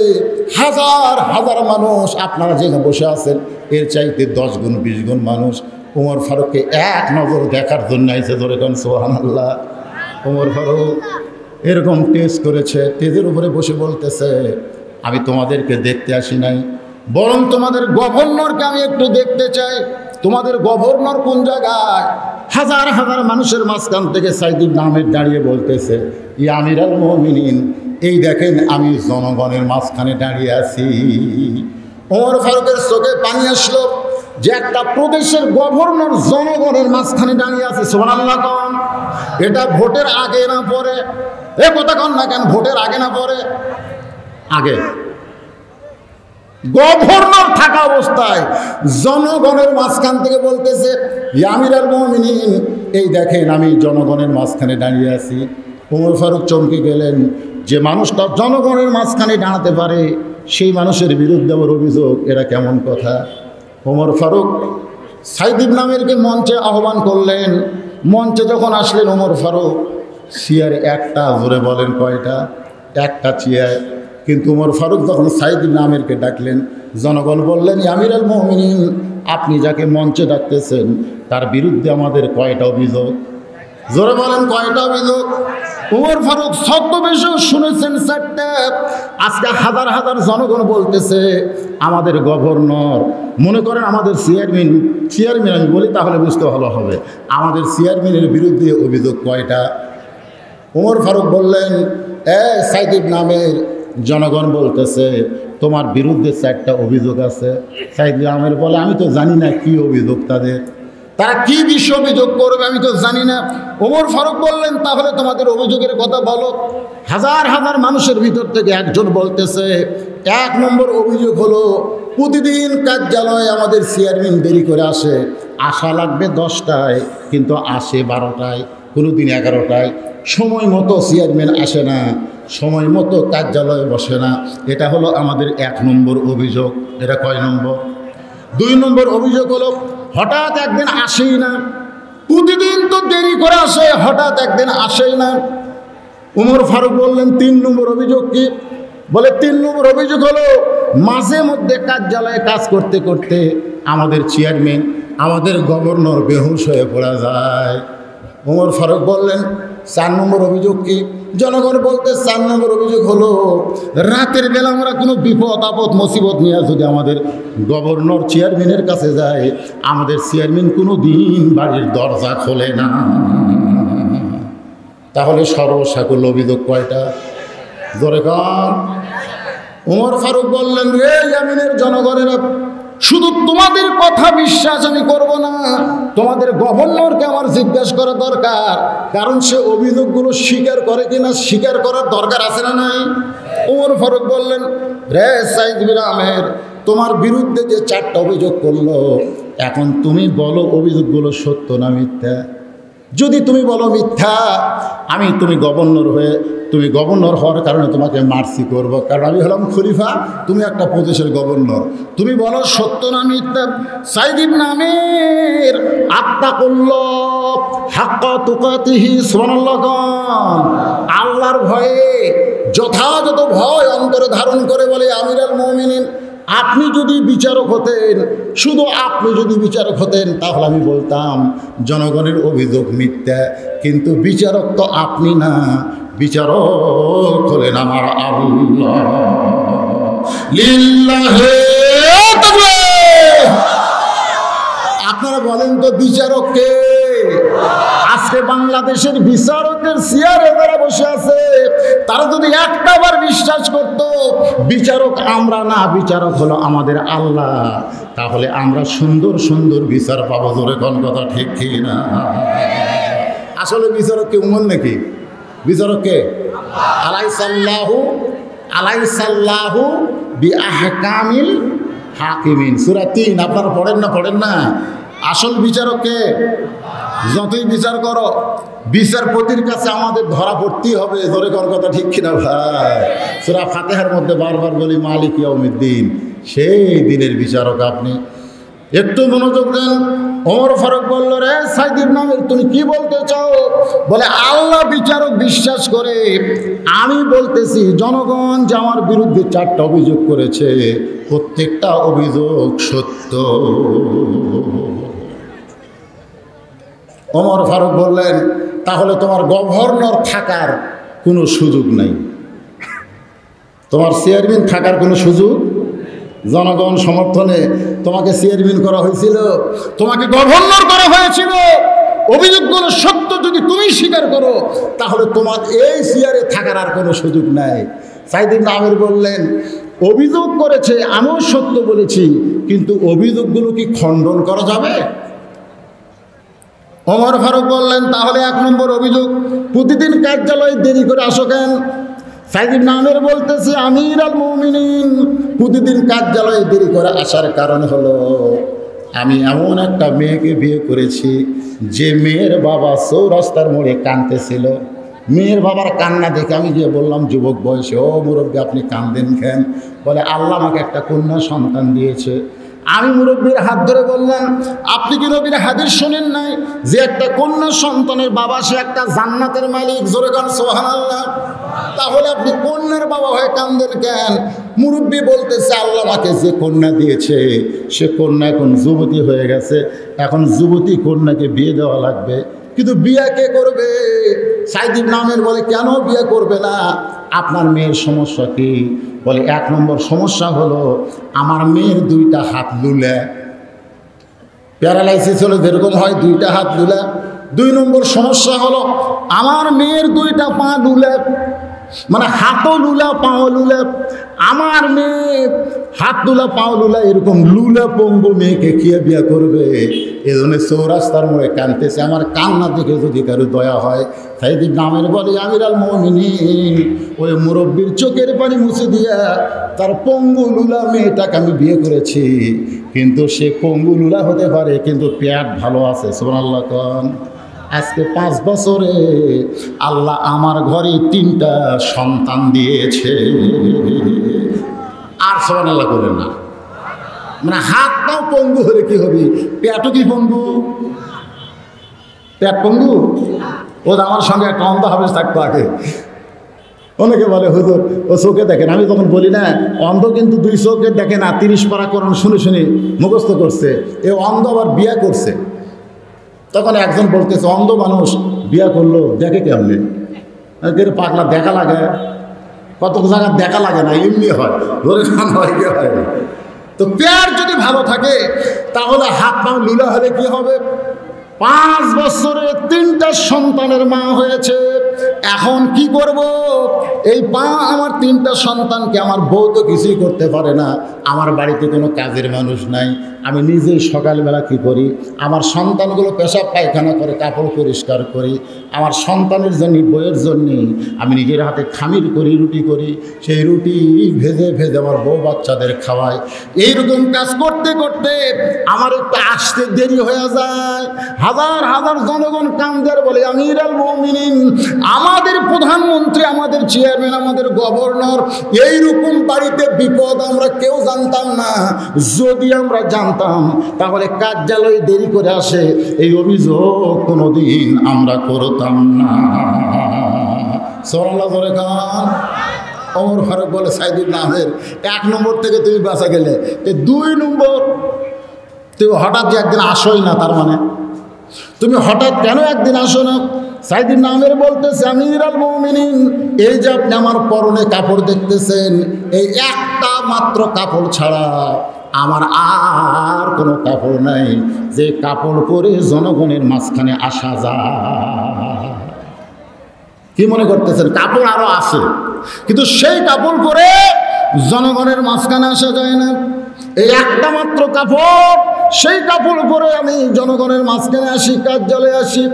হাজার হাজার মানুষ, আপনারা যেখানে বসে আছেন এর চাইতে 10 গুণ 20 গুণ মানুষ ওমর ফারুককে এক নজর দেখার জন্য আইছে। ধরে কোন সুবহানাল্লাহ। ওমর ফারুক এরকম টেস্ট করেছে, তেজের উপরে বসে বলতেছে, আমি তোমাদেরকে দেখতে আসি নাই, বরং তোমাদের গভর্নরকে আমি একটু দেখতে চাই। তোমাদের গভর্নর কোন জায়গায়? হাজার হাজার মানুষের মাঝখান থেকে সাঈদ ইবনে আমের দাঁড়িয়ে বলতেছে, ইয়া আমিরাল মুমিনিন, এই দেখেন আমি জনগণের মাঝখানে দাঁড়িয়ে আছি। ওমর ফারুকের চোখে পানি আসলো যে একটা প্রদেশের গভর্নর জনগণের মাঝখানে দাঁড়িয়ে আছে। সুবহানাল্লাহ। এটা ভোটের আগে না পরে? এ কথা কন না কেন? ভোটের আগে না পরে? আগে। গভর্নর থাকা অবস্থায় জনগণের মাঝখান থেকে বলতেছে, ইয়া আমিরাল মুমিনিন, এই দেখেন আমি জনগণের মাঝখানে দাঁড়িয়ে আছি। ওমর ফারুক চমকে গেলেন, যে মানুষটা জনগণের মাঝখানে দাঁড়াতে পারে সেই মানুষের বিরুদ্ধে ওর অভিযোগ, এরা কেমন কথা? ওমর ফারুক সাঈদ ইবনে আমেরকে মঞ্চে আহ্বান করলেন। মঞ্চে যখন আসলেন ওমর ফারুক, চেয়ার একটা, জোরে বলেন কয়টা? একটা চেয়ার। কিন্তু ওমর ফারুক যখন সাঈদ ইবনে আমেরকে ডাকলেন, জনগণ বললেন, ইয়া আমিরাল মুমিনিন, আপনি যাকে মঞ্চে ডাকতেছেন তার বিরুদ্ধে আমাদের কয়টা অভিযোগ? জোরে বলেন কয়টা অভিযোগ? ওমর ফারুক ছদ্মবেশেও শুনেছেন 4টা। আজকে হাজার হাজার জনগণ বলতেছে আমাদের গভর্নর, মনে করেন আমাদের চেয়ারম্যান আমি বলি তাহলে বুঝতে ভালো হবে, আমাদের চেয়ারম্যানের বিরুদ্ধে অভিযোগ কয়টা? ওমর ফারুক বললেন, সাঈদ ইবনে আমের, জনগণ বলতেছে তোমার বিরুদ্ধে 4টা অভিযোগ আছে। সাঈদ ইবনে আমের বলে, আমি তো জানি না কি অভিযোগ তাদের, তারা কি বিষয় অভিযোগ করবে আমি তো জানি না। ওমর ফারুক বললেন, তাহলে তোমাদের অভিযোগের কথা বলো। হাজার হাজার মানুষের ভিতর থেকে একজন বলতেছে, 1 নম্বর অভিযোগ হলো প্রতিদিন কার্যালয়ে আমাদের চেয়ারম্যান দেরি করে আসে। আসা লাগবে 10টায় কিন্তু আসে 12টায়, কোনোদিন 11টায়। সময় মতো চেয়ারম্যান আসে না, সময় মতো কার্যালয়ে বসে না। এটা হলো আমাদের 1 নম্বর অভিযোগ। এটা কয় নম্বর? 2 নম্বর অভিযোগ হলো হঠাৎ একদিন আসেই না। প্রতিদিন তো দেরি করে আসে, হঠাৎ একদিন আসেই না। ওমর ফারুক বললেন, 3 নম্বর অভিযোগ কি? বলে 3 নম্বর অভিযোগ হলো মাঝে মধ্যে কার্যালয়ে কাজ করতে করতে আমাদের চেয়ারম্যান, আমাদের গভর্নর বেহুশ হয়ে পড়া যায়। ওমর ফারুক বললেন, 4 নম্বর অভিযোগ কি? জনগণ বলতে 4 নম্বর অভিযোগ হলো রাতের বেলা আমরা কোনো বিপদ আপদ মুসিবত নিয়ে যদি আমাদের গভর্নর চেয়ারম্যানের কাছে যায়, আমাদের চেয়ারম্যান কোনো দিন বাড়ির দরজা খোলে না। তাহলে সর্বসাকুল অভিযোগ কয়টা? জোরে কর। ওমর ফারুক বললেন, রে ইয়ামিনের জনগণেরা, শুধু তোমাদের কথা বিশ্বাস আমি করব না, তোমাদের গভর্নরকে আমার জিজ্ঞাসা করা দরকার, কারণ সে অভিযোগগুলো স্বীকার করে কিনা স্বীকার করার দরকার আছে না নাই? ওমর ফারুক বললেন, রে সাঈদ ইবনে আমের, তোমার বিরুদ্ধে যে 4টা অভিযোগ করলো, এখন তুমি বলো অভিযোগগুলো সত্য না মিথ্যা। যদি তুমি বলো মিথ্যা, আমি তুমি গভর্নর হওয়ার কারণে তোমাকে মার্সি করব, কারণ আমি হলাম খলিফা, তুমি একটা প্রদেশের গভর্নর। তুমি বলো সত্য না মিথ্যা। সাইদ ইবনে আমির আত্মা করল হাক্কা তুকাতিহি, সুবহানাল্লাহ। আল্লাহর ভয়ে যথাযথ ভয় অন্তরে ধারণ করে বলে, আমিরুল মুমিনিন, আপনি যদি বিচারক হতেন, শুধু আপনি যদি বিচারক হতেন, তাহলে আমি বলতাম জনগণের অভিযোগ মিথ্যা, কিন্তু বিচারক তো আপনি না, বিচারক হলেন আমার আল্লাহ। লিল্লাহি তাকবীর। আপনারা বলেন তো বিচারক কে? আজকে বাংলাদেশের বিচারকের চেয়ারে যারা বসে আছে, তারা যদি একটাবার বিশ্বাস করত বিচারক আমরা না, বিচারক হলো আমাদের আল্লাহ, তাহলে আমরা সুন্দর সুন্দর বিচার পাবো। ধরে কোন কথা ঠিক কি না? আসলে বিচারক কে উমর নাকি? বিচারক কে? আলাইসাল্লাহু বিআহকামিল হাকিমিন, সূরা 3। আপনারা পড়েন না? আসল বিচারক কে? যতই বিচার করো, বিচারপতির কাছে আমাদের ধরা পড়তেই হবে। ধরে কোন কথা ঠিক কিনা ভাই? সূরা ফাতিহার মধ্যে বারবার বলি মালিক ইয়াউমিদ্দিন, সেই দিনের বিচারক আপনি। একটু মনোযোগ দেন। ওমর ফারুক বলল, রে সাইদ ইবনে আমির, তুমি কি বলতে চাও? বলে, আল্লাহ বিচারক বিশ্বাস করে, আমি বলতেছি জনগণ যে আমার বিরুদ্ধে 4টা অভিযোগ করেছে, প্রত্যেকটা অভিযোগ সত্য। ওমর ফারুক বললেন, তাহলে তোমার গভর্নর থাকার কোনো সুযোগ নাই, তোমার চেয়ারম্যান থাকার কোনো সুযোগ। জনগণ সমর্থনে তোমাকে চেয়ারম্যান করা হয়েছিল, তোমাকে গভর্নর করা হয়েছিল। অভিযোগগুলো সত্য যদি তুমি স্বীকার করো, তাহলে তোমার এই চেয়ারে থাকার আর কোনো সুযোগ নাই। সাইদ ইবনে আমির বললেন, অভিযোগ করেছে, আমিও সত্য বলেছি, কিন্তু অভিযোগগুলো কি খণ্ডন করা যাবে? ওমর ফারুক বললেন, তাহলে 1 নম্বর অভিযোগ, প্রতিদিন কার্যালয়ে দেরি করে আসো কেন? সাইদ ইবনে আমির বলতেছে, আমিরুল মুমিনিন, প্রতিদিন কার্যালয়ে দেরি করে আসার কারণ হলো আমি এমন একটা মেয়েকে বিয়ে করেছি, যে মেয়ের বাবা চৌরাস্তার মোড়ে কাঁদতেছিল। মেয়ের বাবার কান্না দেখে আমি গিয়ে বললাম যুবক বয়সে, ও মুরব্বী আপনি কাঁদেন কেন? বলে, আল্লাহ আমাকে একটা কন্যা সন্তান দিয়েছে। আমি মুরব্বীর হাত ধরে বললাম, আপনি কি নবীর হাদিস শোনেন নাই যে একটা কন্যা সন্তানের বাবা সে একটা জান্নাতের মালিক? জোরে গান সুবহানাল্লাহ। তাহলে আপনি কন্যার বাবা হয়ে কাঁদেন কেন? মুরব্বী বলতেছে, আল্লাহ আমাকে যে কন্যা দিয়েছে, সে কন্যা এখন যুবতী হয়ে গেছে, এখন যুবতী কন্যাকে বিয়ে দেওয়া লাগবে, কিন্তু বিয়ে কে করবে? সাইদ ইবনে আমির বলে, কেন বিয়ে করবে না? আপনার মেয়ের সমস্যা কি? বলে, 1 নম্বর সমস্যা হলো আমার মেয়ের 2টা হাত লুলা, প্যারালাইসিস হলে যেরকম হয় 2টা হাত লুলা। 2 নম্বর সমস্যা হলো আমার মেয়ের 2টা পা লুলা, মানে হাতও লুলা পাও লুলা। আমার মেয়ে হাত লুলা পাও লুলা, এরকম লুলা পঙ্গু মেয়েকে কে বিয়ে করবে? এজন্য চৌরাস্তার মোড়ে কাঁদতেছে। আমার কান্না দেখে যদি কারো দয়া হয়, সাইদ ইবনে আমির বলে, আমিরুল মুমিনিন, ওই মুরব্বীর চোখের পানি মুছে দিয়া তার পঙ্গু লুলা মেয়েটাকে আমি বিয়ে করেছি, কিন্তু সে পঙ্গু লুলা হতে পারে, কিন্তু পেট ভালো আছে। সুবহানাল্লাহ। কোন আজকে 5 বছরে আল্লাহ আমার ঘরে 3টা সন্তান দিয়েছে। আর সুবহানাল্লাহ করেন না, মানে হাত পাও পঙ্গু হলে কি হবে? পেটও কি পঙ্গু? পেট পঙ্গু? ও আমার সঙ্গে একটা অন্ধ হাফেজ থাকতো আগে। অনেকে বলে হুজুর ও চোখে দেখেন। আমি তখন বলি না, অন্ধ কিন্তু 2 চোখে দেখে না, 30 পারা কোরআন শুনে শুনে মুখস্থ করছে। এ অন্ধ আবার বিয়ে করছে। তখন একজন বলতেছে, অন্ধ মানুষ বিয়ে করলো দেখে কেমনে? পাগলা দেখা লাগে, কত জায়গা দেখা লাগে না, এমনি হয়, ধরে হয়। তো পেট যদি ভালো থাকে, তাহলে হাত পা লুলা হলে কি হবে? 5 বছরে 3টা সন্তানের মা হয়েছে। এখন কি করব? এই আমার 3টা সন্তানকে, আমার বউ তো কিছুই করতে পারে না, আমার বাড়িতে কোনো কাজের মানুষ নাই, আমি নিজেই সকালবেলা কি করি, আমার সন্তানগুলো পেশাব পায়খানা করে, কাপড় পরিষ্কার করি, আমার সন্তানের জন্য, বইয়ের জন্য আমি নিজের হাতে খামির করি, রুটি করি, সেই রুটি ভেজে ভেজে আমার বউ বাচ্চাদের খাওয়াই। এইরকম কাজ করতে করতে আমার একটু আসতে দেরি হয়ে যায়। হাজার হাজার জনগণ কান্দের বলে, আমিরুল মুমিনিন, আমাদের প্রধানমন্ত্রী, আমাদের চেয়ারম্যান, আমাদের গভর্নর, এইরকম বাড়িতে বিপদ আমরা কেউ জানতাম না। যদি আমরা জানতাম তাহলে কার্যালয়ে দেরি করে আসে, এই অভিযোগ কোনোদিন আমরা করতাম না। সুবহানাল্লাহ বলে গান। ওমর ফারুক বলে, সাইদ ইবনে আমের, 1 নম্বর থেকে তুমি বাঁচা গেলে, 2 নম্বর তুমি হঠাৎ যে একদিন আসোই না, তার মানে তুমি হঠাৎ কেন একদিন আসো না? সাইদ ইবনে আমের বলতেছে, আমিরুল মুমিনিন, এই যে আপনি আমার পরনে কাপড় দেখতেছেন, এই একটা মাত্র কাপড় ছাড়া আমার আর কোনো কাপড় নাই, যে কাপড় পরে জনগণের মাঝখানে আসা যায়। কি মনে করতেছেন? কাপড় আরো আছে, কিন্তু সেই কাপড় পরে জনগণের মাঝখানে আসা যায় না। এই একটা মাত্র কাপড়, সেই কাপড় পরে আমি জনগণের মাঝখানে আসি, কার্যালয়ে আসি।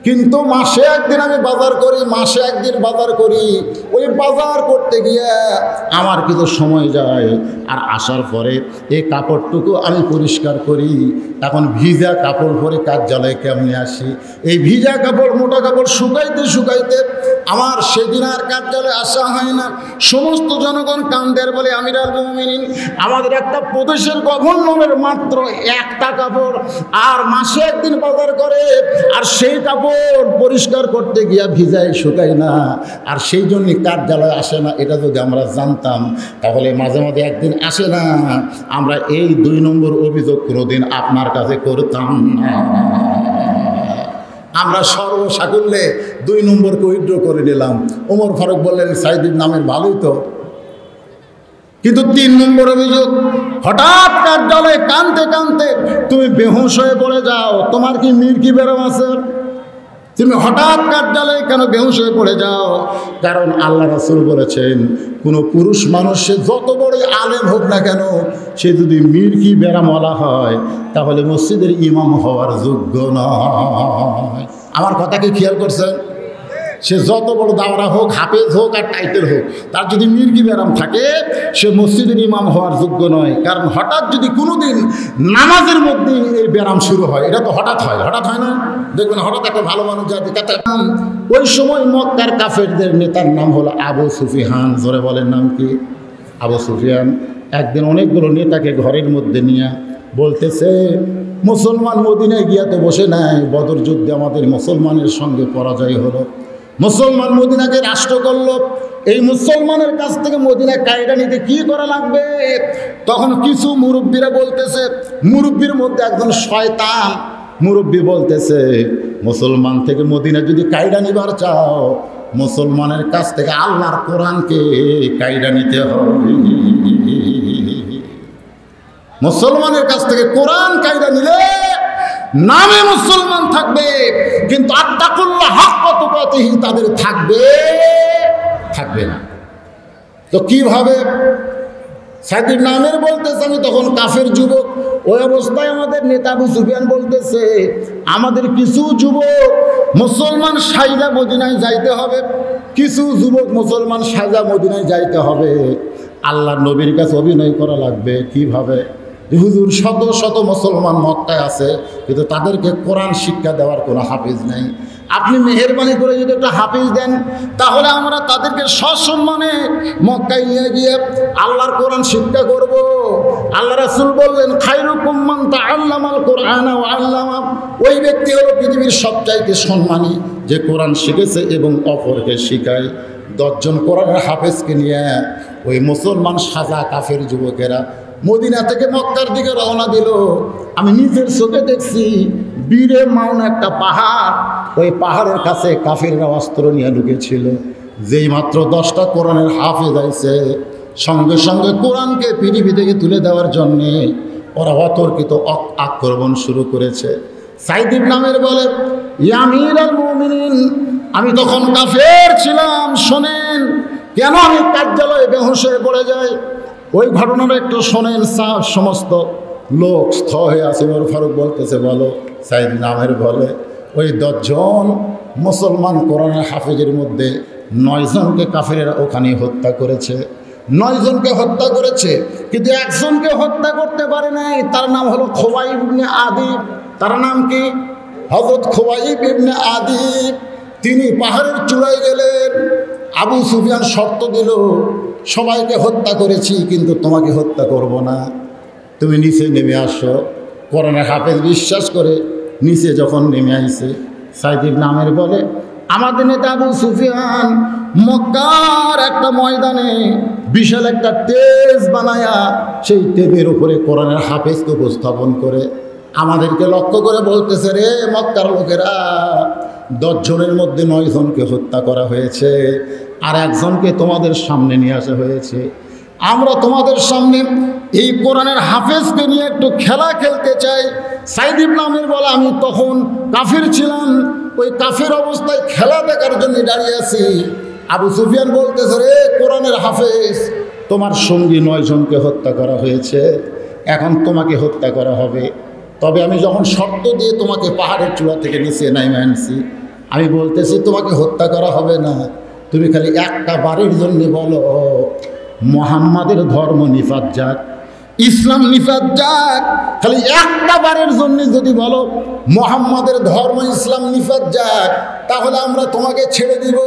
কিন্তু মাসে একদিন আমি বাজার করি, মাসে একদিন বাজার করি। ওই বাজার করতে গিয়ে আমার কিছু সময় যায়, আর আসার পরে এই কাপড়টুকু আমি পরিষ্কার করি। এখন ভিজা কাপড় পরে কার্যালয়ে কেমনে আসি? এই ভিজা কাপড়, মোটা কাপড় শুকাইতে শুকাইতে আমার সেদিন আর কার্যালয়ে আসা হয় না। সমস্ত জনগণ কান্দের বলে, আমিরুল মুমিনিন, আমাদের একটা প্রদেশের গভর্নরের মাত্র একটা কাপড়, আর মাসে একদিন বাজার করে, আর সেই কাপড় পরিষ্কার করতে গিয়া ভিজাই শুকায় না, আর সেই জন্য কার্যালয়ে আসে না। এটা যদি আমরা জানতাম তাহলে মাঝে মাঝে একদিন আসে না, আমরা এই 2 নম্বর অভিযোগ কোনোদিন আপনার কাছে করতাম না। আমরা সর্বসাকুল্যে 2 নম্বরকে উইথড্র করে নিলাম। ওমর ফারুক বললেন, সাইদ ইবনে আমের ভালোই তো, কিন্তু 3 নম্বর অভিযোগ, হঠাৎ কার্যালয়ে কানতে কানতে তুমি বেহুশ হয়ে পড়ে যাও। তোমার কি মির্কি বেরাম আছে? তুমি হঠাৎ কার্যালয়ে কেন বেহুশ হয়ে পড়ে যাও? কারণ আল্লাহ রাসূল বলেছেন, কোনো পুরুষ মানুষ সে যত বড় আলেম হোক না কেন, সে যদি মির্কি বেরামওয়ালা হয় তাহলে মসজিদের ইমাম হওয়ার যোগ্য নয়। আমার কথা কি খেয়াল করছেন? সে যত বড় দাওরা হোক, হাফেজ হোক আর টাইটেল হোক, তার যদি মির্গি ব্যারাম থাকে, সে মসজিদের ইমাম হওয়ার যোগ্য নয়। কারণ হঠাৎ যদি কোনোদিন নামাজের মধ্যে এই ব্যারাম শুরু হয়, এটা তো হঠাৎ হয়, হঠাৎ হয় না? দেখবেন হঠাৎ একটা ভালো মানুষ যাতে, ওই সময় মক্কার কাফেরদের নেতার নাম হলো আবু সুফিয়ান। জোরে বলেন নাম কি? আবু সুফিয়ান একদিন অনেকগুলো নেতাকে ঘরের মধ্যে নিয়ে বলতেছে, মুসলমান মদিনায় গিয়া তো বসে নাই, বদর যুদ্ধে আমাদের মুসলমানের সঙ্গে পরাজয় হলো, মুসলমান মদিনাকে রাষ্ট্র করল, এই মুসলমানের কাছ থেকে মদিনায় কায়দা নিতে কি করা লাগবে? তখন কিছু মুরব্বীরা বলতেছে, মুরব্বীর মধ্যে একজন শয়তান মুরব্বী বলতেছে, মুসলমান থেকে মদিনা যদি কায়দা নিবার চাও, মুসলমানের কাছ থেকে আল্লাহর কোরআনকে কায়দা নিতে হবে। মুসলমানের কাছ থেকে কোরআন কায়দা নিলে নামে মুসলমান থাকবে, কিন্তু আত্তাকুল্লাহ হাক্কা তুকাতিহি তাদের থাকবে না। তো কিভাবে? সাইদ ইবনে আমের বলতেছে, আমি তখন কাফের যুবক, ওই অবস্থায় আমাদের নেতা আবু সুফিয়ান বলতেছে, আমাদের কিছু যুবক মুসলমান সাইজা মদিনায় যাইতে হবে, কিছু যুবক মুসলমান সাইজা মদিনায় যাইতে হবে, আল্লাহর নবীর কাছে অভিনয় করা লাগবে। কিভাবে? হুজুর শত শত মুসলমান মক্কায় আছে, কিন্তু তাদেরকে কোরআন শিক্ষা দেওয়ার কোনো হাফিজ নেই। আপনি মেহেরবানি করে যদি একটা হাফিজ দেন, তাহলে আমরা তাদেরকে সসম্মানে মক্কায় নিয়ে গিয়ে আল্লাহর কোরআন শিক্ষা করব। আল্লাহ রাসূল বললেন, খায়রুকুম মান তাআল্লামাল কোরআন ওয়া আল্লামা, ওই ব্যক্তি হলো পৃথিবীর সবচাইতে সম্মানী যে কোরআন শিখেছে এবং অপরকে শিখায়। 10 জন কোরআনের হাফেজকে নিয়ে ওই মুসলমান সাজা কাফের যুবকেরা মদিনা থেকে মক্কার দিকে রওনা দিল। আমি নিজের চোখে দেখছি, বীরে মাউন একটা পাহাড়, ওই পাহাড়ের কাছে কাফেররা অস্ত্র নিয়ে ঢুকেছিল। যেই মাত্র 10টা কোরআনের হাফেজ আইছে, সঙ্গে সঙ্গে কোরআনকে পৃথিবী থেকে তুলে দেওয়ার জন্যে ওরা অতর্কিত আক্রমণ শুরু করেছে। সাইদ ইবনে আমের বলে, ইয়া আমিরুল মুমিনিন, আমি তখন কাফের ছিলাম। শোনেন কেন আমি কার্যালয়ে বেহুশ হয়ে পড়ে যাই, ওই ঘটনাটা একটু শোনেন। সমস্ত লোক স্থ হয়ে আছে। ওমর ফারুক বলতেছে, বলো। সাইদ নামের বলে, ওই 10 জন মুসলমান কোরআনের হাফেজের মধ্যে 9 জনকে কাফেরেরা ওখানে হত্যা করেছে। 9 জনকে হত্যা করেছে, কিন্তু একজনকে হত্যা করতে পারে নাই। তার নাম হলো খোবাইব ইবনে আদিব। তার নাম কি? হযরত খোবাইব ইবনে আদিব। তিনি পাহাড়ের চূড়ায় গেলেন। আবু সুফিয়ান শর্ত দিল, সবাইকে হত্যা করেছি কিন্তু তোমাকে হত্যা করব না, তুমি নিচে নেমে আসো। কোরআনের হাফেজ বিশ্বাস করে নিচে যখন নেমে আইছে, সাইদ ইবনে আমের বলে, আমাদের নেতা আবু সুফিয়ান মক্কার একটা ময়দানে বিশাল একটা টেজ বানায়া সেই টেজের উপরে কোরআনের হাফেজকে উপস্থাপন করে আমাদেরকে লক্ষ্য করে বলতেছে, রে মক্কার লোকেরা, 10 জনের মধ্যে 9 জনকে হত্যা করা হয়েছে, আর একজনকে তোমাদের সামনে নিয়ে আসা হয়েছে। আমরা তোমাদের সামনে এই কোরআনের হাফেজকে নিয়ে একটু খেলা খেলতে চাই। সাইদ ইবনে আমের বলে, আমি তখন কাফির ছিলাম, ওই কাফির অবস্থায় খেলা দেখার জন্য দাঁড়িয়ে আছি। আবু সুফিয়ান বলতেছে, রে কোরআনের হাফেজ, তোমার সঙ্গী 9 জনকে হত্যা করা হয়েছে, এখন তোমাকে হত্যা করা হবে। তবে আমি যখন শর্ত দিয়ে তোমাকে পাহাড়ের চূড়া থেকে নিচে নামিয়ে আনছি, আমি বলতেছি তোমাকে হত্যা করা হবে না, তুমি খালি একটা বারের জন্য বলো, মুহাম্মাদের ধর্ম নিফাত যাক, ইসলাম নিফাত যাক। খালি একটা বারের জন্য যদি বলো মুহাম্মাদের ধর্ম ইসলাম নিফাত যাক, তাহলে আমরা তোমাকে ছেড়ে দিব।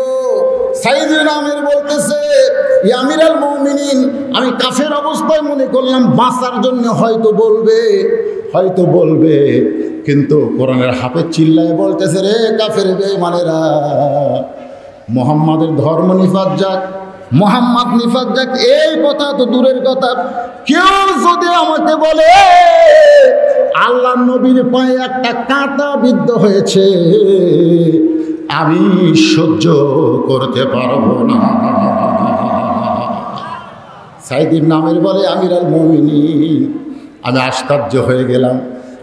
সাইদ ইবনে আমের বলতেছে, ইয়া আমিরাল মুমিনিন, আমি কাফের অবস্থায় মনে করলাম বাঁচার জন্য হয়তো বলবে, কিন্তু কোরআনের হাফেজ চিল্লায় বলতেছে, রে কাফের বেঈমানেরা, মুহাম্মাদের ধর্ম নিফাত যাক, মুহাম্মদ নিফাত যাক, এই কথা তো দূরের কথা, কেউ যদি আমাকে বলে আল্লাহ নবীর পায়ে একটা কাঁটা বিদ্ধ হয়েছে, আমি সহ্য করতে পারবো না। সাইদ ইবনে আমের বলে, আমিরাল মুমিনিন, আমি আশ্চর্য হয়ে গেলাম।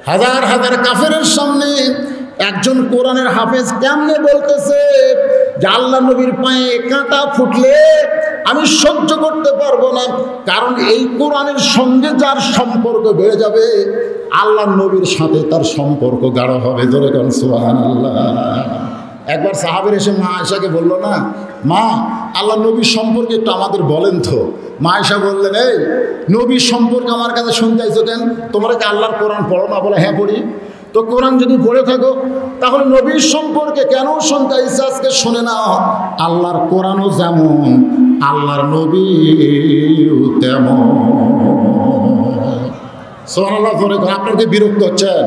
হাজার হাজার কাফেরের সামনে একজন কোরআনের হাফেজ কেমনে বলতেছে যে আল্লাহ নবীর পায়ে কাঁটা ফুটলে আমি সহ্য করতে পারবো না, কারণ এই কোরআনের সঙ্গে যার সম্পর্ক বেড়ে যাবে, আল্লাহ নবীর সাথে তার সম্পর্ক গাঢ় হবে। জোরে কোন সুবহানাল্লাহ। একবার সাহাবের এসে মা আয়েশাকে বলল, না মা, আল্লাহ নবীর সম্পর্কে একটু আমাদের বলেন তো। মা আয়েশা বললেন, এই নবীর সম্পর্কে আমার কাছে শুনতে চাইছো কেন? তোমরা কি আল্লাহর কোরআন পড়ো না? বলে, হ্যাঁ পড়ি। তো কোরআন যদি পড়ে থাকো, তাহলে নবীর সম্পর্কে কেন শুনতে চাইছো? আজকে শুনে নাও, আল্লাহর কোরআনও যেমন, আল্লাহর নবীও তেমন। সুবহানাল্লাহ। আপনারা কি বিরক্ত হচ্ছেন?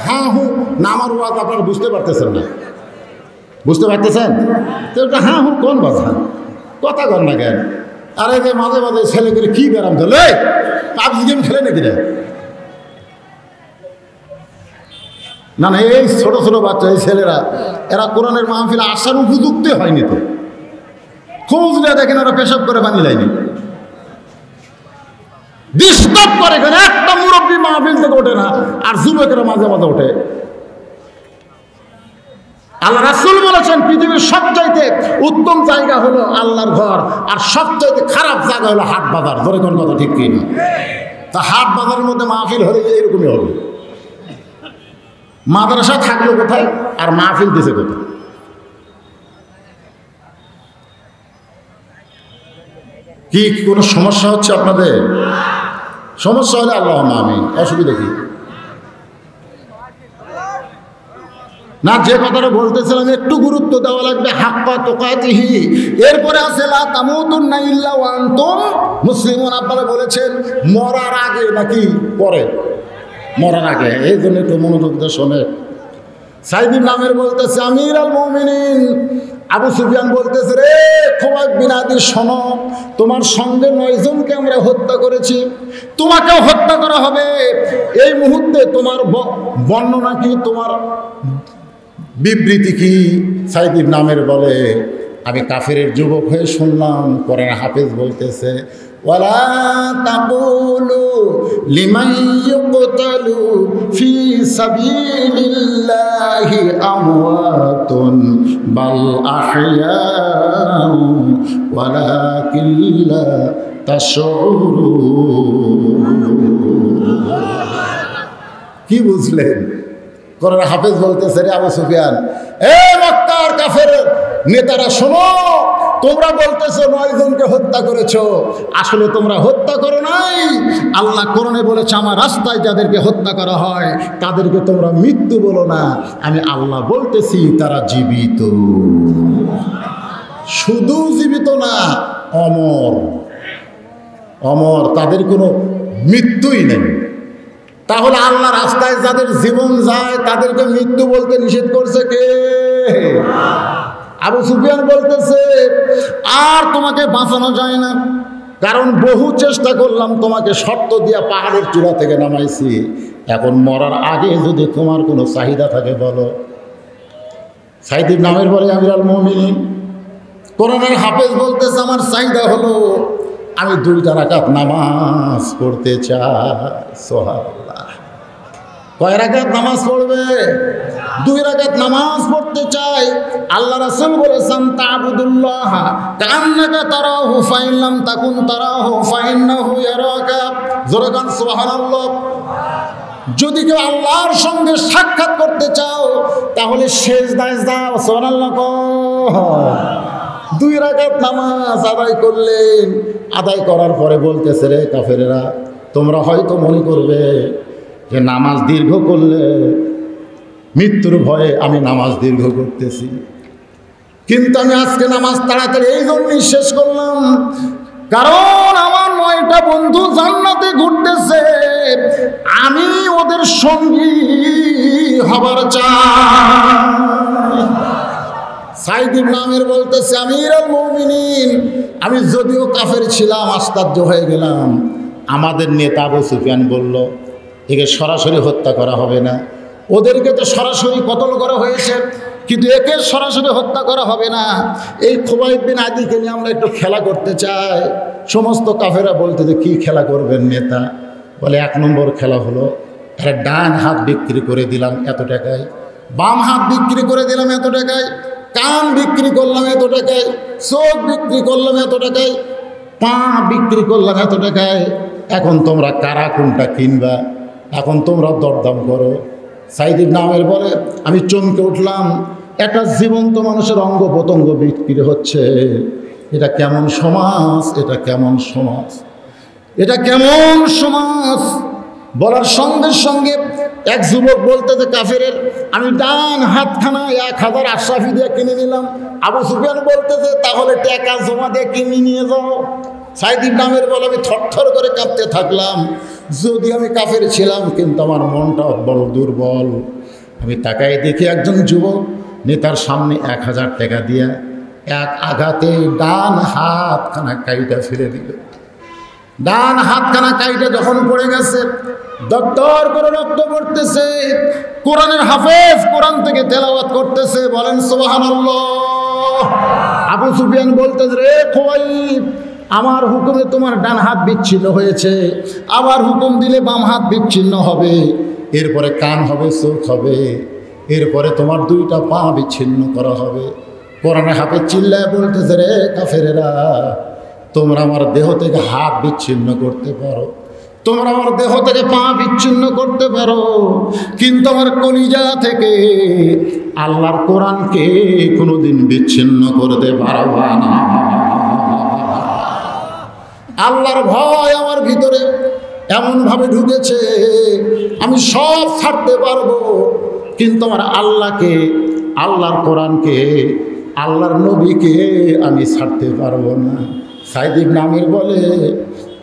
হ্যাঁ হু না, আমার ওয়াজ আপনারা বুঝতে পারতেছেন না, বুঝতে পারতেছেন তো? একটা হ্যাঁ হু কোন বাজা কথা কর না কেন? আরে যে মাঝে মাঝে ছেলে করে কি ব্যারাম চলে, পাবজি গেম খেলে নাকি রে? না না, এই ছোট ছোট বাচ্চা, এই ছেলেরা, এরা কোরআনের মাহফিলে আসার উপযুক্ত হয়নি। তো খোঁজ নিয়ে দেখেন, ওরা পেশাব করে পানি লাইনি, ডিস্টার্ব করে। কেন? একটা মুরব্বী মাহফিল থেকে ওঠে না, আর যুবকেরা মাঝে মাঝে ওঠে। আল্লাহ রাসূল বলেছেন, পৃথিবীর সবচাইতে উত্তম জায়গা হলো আল্লাহর ঘর, আর সবচাইতে খারাপ জায়গা হলো হাট বাজার। ধরে কোন কথা ঠিক কিনা? তা হাট বাজারের মধ্যে মাহফিল হলে এরকমই হবে। মাদ্রাসা থাকলো কোথায়, আর মাহফিল দিছে কোথায়? কি কোনো সমস্যা হচ্ছে আপনাদের? সমস্যা হলে আল্লাহ আমিন, অসুবিধা কি? না, যে কথাটা বলতেছিলাম একটু গুরুত্ব দেওয়া লাগবে। হাক্কা তুকাতিহি, এরপরে আছে লা তামুতুন্না ইল্লা ওয়া আনতুম মুসলিমুন। আপনারা বলেছেন মরার আগে নাকি পরে? মরার আগে। এই জন্য একটু মনোযোগ দিয়ে শোনে। সাইদ ইবনে আমের বলতেছে, আমিরাল মুমিনিন, আবু সুফিয়ান বলতেছে, রে খোবাইব বিন আদি, শোনো, তোমার সঙ্গে 9 জনকে আমরা হত্যা করেছি, তোমাকেও হত্যা করা হবে। এই মুহূর্তে তোমার বর্ণনা কি, তোমার বিবৃতি কি? সাইদ ইবনে আমের বলে, আমি কাফেরের যুবক হয়ে শুনলাম কোরআন হাফেজ বলতেছে ওয়ালা তাকুলু লিমান ইউকতালু ফি সাবিলিল্লাহি আমওয়াতুন বাল আহইয়াউ ওয়ালাকিন লা তাশউরুন। কি বুঝলেন? কোরআন হাফেজ বলতেছে, রে আবু সুফিয়ান, এ মক্কার কাফের নেতারা শোনো, তোমরা বলতেছো 9 জনকে হত্যা করেছো, আসলে তোমরা হত্যা করো নাই। আল্লাহ কোরআনে বলেছে, আমার রাস্তায় যাদেরকে হত্যা করা হয় তাদেরকে তোমরা মৃত্যু বলো না, আমি আল্লাহ বলতেছি তারা জীবিত। শুধু জীবিত না, অমর। অমর, তাদের কোনো মৃত্যুই নেই। তাহলে আল্লাহ রাস্তায় যাদের জীবন যায় তাদেরকে মৃত্যু বলতে নিষেধ করছে কে? আবু সুফিয়ান বলতেছে, আর তোমাকে বাঁচানো যায় না, কারণ বহু চেষ্টা করলাম, তোমাকে শর্ত দিয়া পাহাড়ের চূড়া থেকে নামাইছি, এখন মরার আগে যদি তোমার কোনো চাহিদা থাকে বলো। সাইদ ইবনে আমির বলে, আমিরুল মুমিনিন, কোরআনের হাফেজ বলতেছে, আমার চাহিদা হলো আমি 2 রাকাত নামাজ পড়তে চাই। সুবহানাল্লাহ। কয় রাকাত নামাজ পড়বে? 2 রাকাত নামাজ পড়তে চাই। আল্লাহ রাসূল বলেছেন, তা'বুদুল্লাহ কান্নাকা তারাহু ফাইন লাম তাকুন তারাহু ফাইন্নাহু ইয়ারাকা। জোরে কান সুবহানাল্লাহ। যদি কেউ আল্লাহর সঙ্গে সাক্ষাৎ করতে চাও তাহলে সিজদায় যাও। সুবহানাল্লাহ। 2 রাকাত নামাজ আদায় করলেন। আদায় করার পরে বলতেছে, রে কাফেরেরা, তোমরা হয়তো মনে করবে যে নামাজ দীর্ঘ করলে মৃত্যুর ভয়ে আমি নামাজ দীর্ঘ করতেছি, কিন্তু আমি আজকে নামাজ তাড়াতাড়ি এই জন্যই শেষ করলাম, কারণ আমার 9টা বন্ধু জান্নাতে ঘুরতেছে, আমি ওদের সঙ্গী হবার চাই। সাইদ ইবনে আমির বলতেছে, আমিরুল মুমিনিন, আমি যদিও কাফের ছিলাম, আশ্চর্য হয়ে গেলাম। আমাদের নেতা আবু সুফিয়ান বলল, একে সরাসরি হত্যা করা হবে না। ওদেরকে তো সরাসরি কতল করা হয়েছে, কিন্তু একে সরাসরি হত্যা করা হবে না। এই খুবাইব বিন আদিকে নিয়ে আমরা একটু খেলা করতে চাই। সমস্ত কাফেরা বলতে, কি খেলা করবেন নেতা? বলে, 1 নম্বর খেলা হলো, ডান হাত বিক্রি করে দিলাম এত টাকায়, বাম হাত বিক্রি করে দিলাম এত টাকায়, কান বিক্রি করলাম এত টাকায়, চোখ বিক্রি করলাম এত টাকায়, পা বিক্রি করলাম এত টাকায়। এখন তোমরা কারা কোনটা কিনবা, এখন তোমরা দরদাম করো। সাইদ ইবনে আমির বলে, আমি চমকে উঠলাম, একটা জীবন্ত মানুষের অঙ্গ প্রত্যঙ্গ বিক্রি হচ্ছে। এটা কেমন সমাজ? এটা কেমন সমাজ? এটা কেমন সমাজ? বলার সঙ্গে সঙ্গে এক যুবক বলতেছে, কাফেরের আমি ডান হাতখানা 1000 আশরাফি দিয়ে কিনে নিলাম। আবু সুফিয়ান বলতেছে, তাহলে টাকা জমা দিয়ে কিনে নিয়ে যাও। সাইদ ইবনে আমির বলে, আমি থরথর করে কাঁপতে থাকলাম, যদি আমি কাফের ছিলাম, কিন্তু আমার মনটা বড় দুর্বল। আমি তাকাই দেখি একজন যুবক নেতার সামনে 1000 টাকা দিয়া এক আঘাতে ডান হাতখানা কাইটা ফেলে দিল। ডান হাতখানা কাইটা যখন পড়ে গেছে, দরদর করে রক্ত পড়তেছে। কোরআনের হাফেজ কোরআন থেকে তেলাওয়াত করতেছে, বলেন সুবহানাল্লাহ। আবু সুফিয়ান বলতেছে, রে খুবাইব, আমার হুকুমে তোমার ডান হাত বিচ্ছিন্ন হয়েছে, আবার হুকুম দিলে বাম হাত বিচ্ছিন্ন হবে, এরপরে কান হবে, চোখ হবে, এরপরে তোমার 2টা পা বিচ্ছিন্ন করা হবে। কোরআনে হাফেজ চিল্লায় বলতেছে, রে কাফেরেরা, তোমরা আমার দেহ থেকে হাত বিচ্ছিন্ন করতে পারো, তোমরা আমার দেহ থেকে পা বিচ্ছিন্ন করতে পারো, কিন্তু আমার কলিজা থেকে আল্লাহর কোরআনকে কোনোদিন বিচ্ছিন্ন করতে পারবা না। আল্লাহর ভয় আমার ভিতরে এমনভাবে ঢুকেছে, আমি সব ছাড়তে পারবো, কিন্তু আমার আল্লাহকে, আল্লাহর কোরআনকে, আল্লাহর নবীকে আমি ছাড়তে পারবো না। সাইদ ইবনে আমির বলে,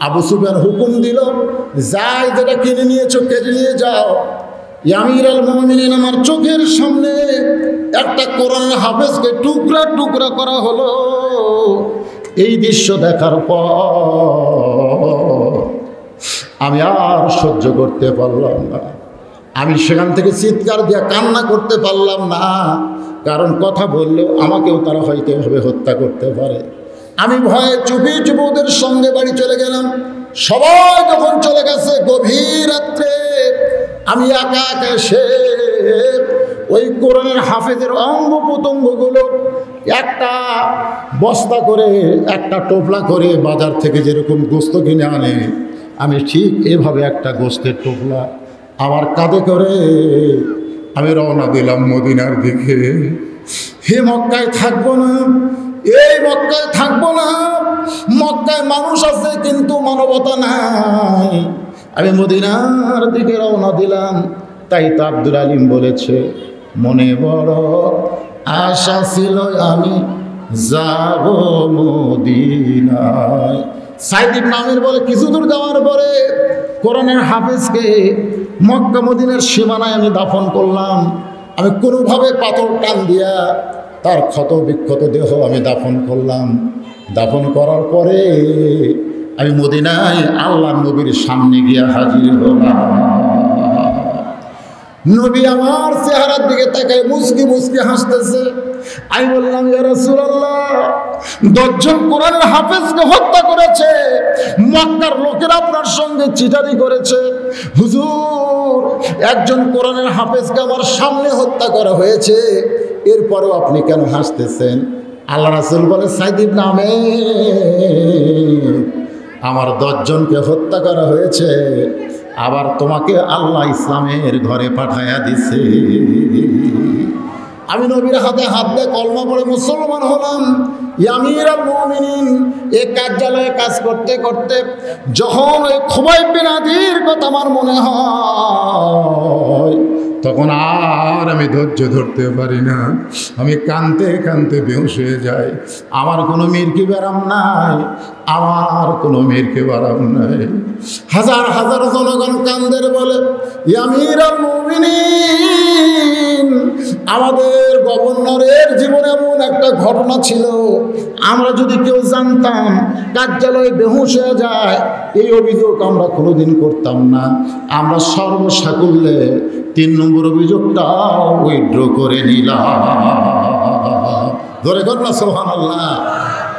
আবু সুফিয়ান হুকুম দিল, যাই যেটা কিনে নিয়েছো কেটে নিয়ে যাও। আমিরুল মুমিনিন, আমার চোখের সামনে একটা কোরআনের হাফেজকে টুকরা টুকরা করা হলো। এই দৃশ্য দেখার পর আমি আর সহ্য করতে পারলাম না। আমি সেখান থেকে চিৎকার দিয়ে কান্না করতে পারলাম না, কারণ কথা বললেও আমাকেও তারা হয়তো এভাবে হত্যা করতে পারে। আমি ভয়ে চুপি চুপি ওদের সঙ্গে বাড়ি চলে গেলাম। সবাই যখন চলে গেছে গভীর রাত্রে, আমি একা একা এসে ওই কোরআনের হাফেজের অঙ্গ প্রত্যঙ্গগুলো একটা বস্তা করে, একটা টোপলা করে বাজার থেকে যেরকম গোস্ত কিনে আনে, আমি ঠিক এভাবে একটা গোস্তের টোপলা আমার কাঁধে করে আমি রওনা দিলাম মদিনার দিকে। হে মক্কায় থাকবো না, এই মক্কায় থাকবো না, মক্কায় মানুষ আছে কিন্তু মানবতা নাই। আমি মদিনার দিকে রওনা দিলাম। তাই তো আব্দুল আলিম বলেছে, মনে বড় আশা ছিল আমি যাব মদিনায়। সাইদ ইবনে আমির বলে, কিছু দূর যাওয়ার পরে কোরআনের হাফেজকে মক্কা মদিনার সীমানায় আমি দাফন করলাম। আমি কোনোভাবে পাথর টান দিয়া তার ক্ষত বিক্ষত দেহ আমি দাফন করলাম। দাফন করার পরে আমি মদিনায় আল্লাহ নবীর সামনে গিয়া হাজির হলাম। নবী আমার চেহারার দিকে তাকায় মুস্কি মুস্কি হাসতেছে। আমি বললাম, ইয়া রাসূলুল্লাহ, 10 জন কোরআনের হাফেজকে হত্যা করেছে, মক্কার লোকেরা আপনার সঙ্গে চিটারি করেছে। হুজুর, একজন কোরআনের হাফেজকে আমার সামনে হত্যা করা হয়েছে, এরপরেও আপনি কেন হাসতেছেন? আল্লাহ রাসূল বলে, সাইদ ইবনে আমির, আমার 10 জনকে হত্যা করা হয়েছে, আবার তোমাকে আল্লাহ ইসলামের ঘরে পাঠায়া দিছে। আমি নবীর হাতে হাত দিয়ে কলমা পড়ে মুসলমান হলাম। আমিরুল মুমিনিন এই কার্যালয়ে কাজ করতে করতে যখন ওই খুবাইব বিন আদির কথা আমার মনে হয়, তখন আর আমি ধৈর্য ধরতে পারি না। আমি কাঁদতে কাঁদতে বেহুশ হয়ে যাই। আমার কোনো মিরকি ব্যারাম নাই, আমার কোনো মিরকি ব্যারাম নাই। হাজার হাজার জনগণ কান্দের বলে, আমিরুল মুমিনিন, আমাদের গভর্নরের জীবনে এমন একটা ঘটনা ছিল, আমরা যদি কেউ জানতাম কার্যালয়ে বেহুশ হয়ে যায়, এই অভিযোগ আমরা কোনোদিন করতাম না। আমরা সর্বসাকুল্যে 3 নম্বর অভিযোগটা উইথড্র করে নিলাম। ধরে কর না সুবহানাল্লাহ।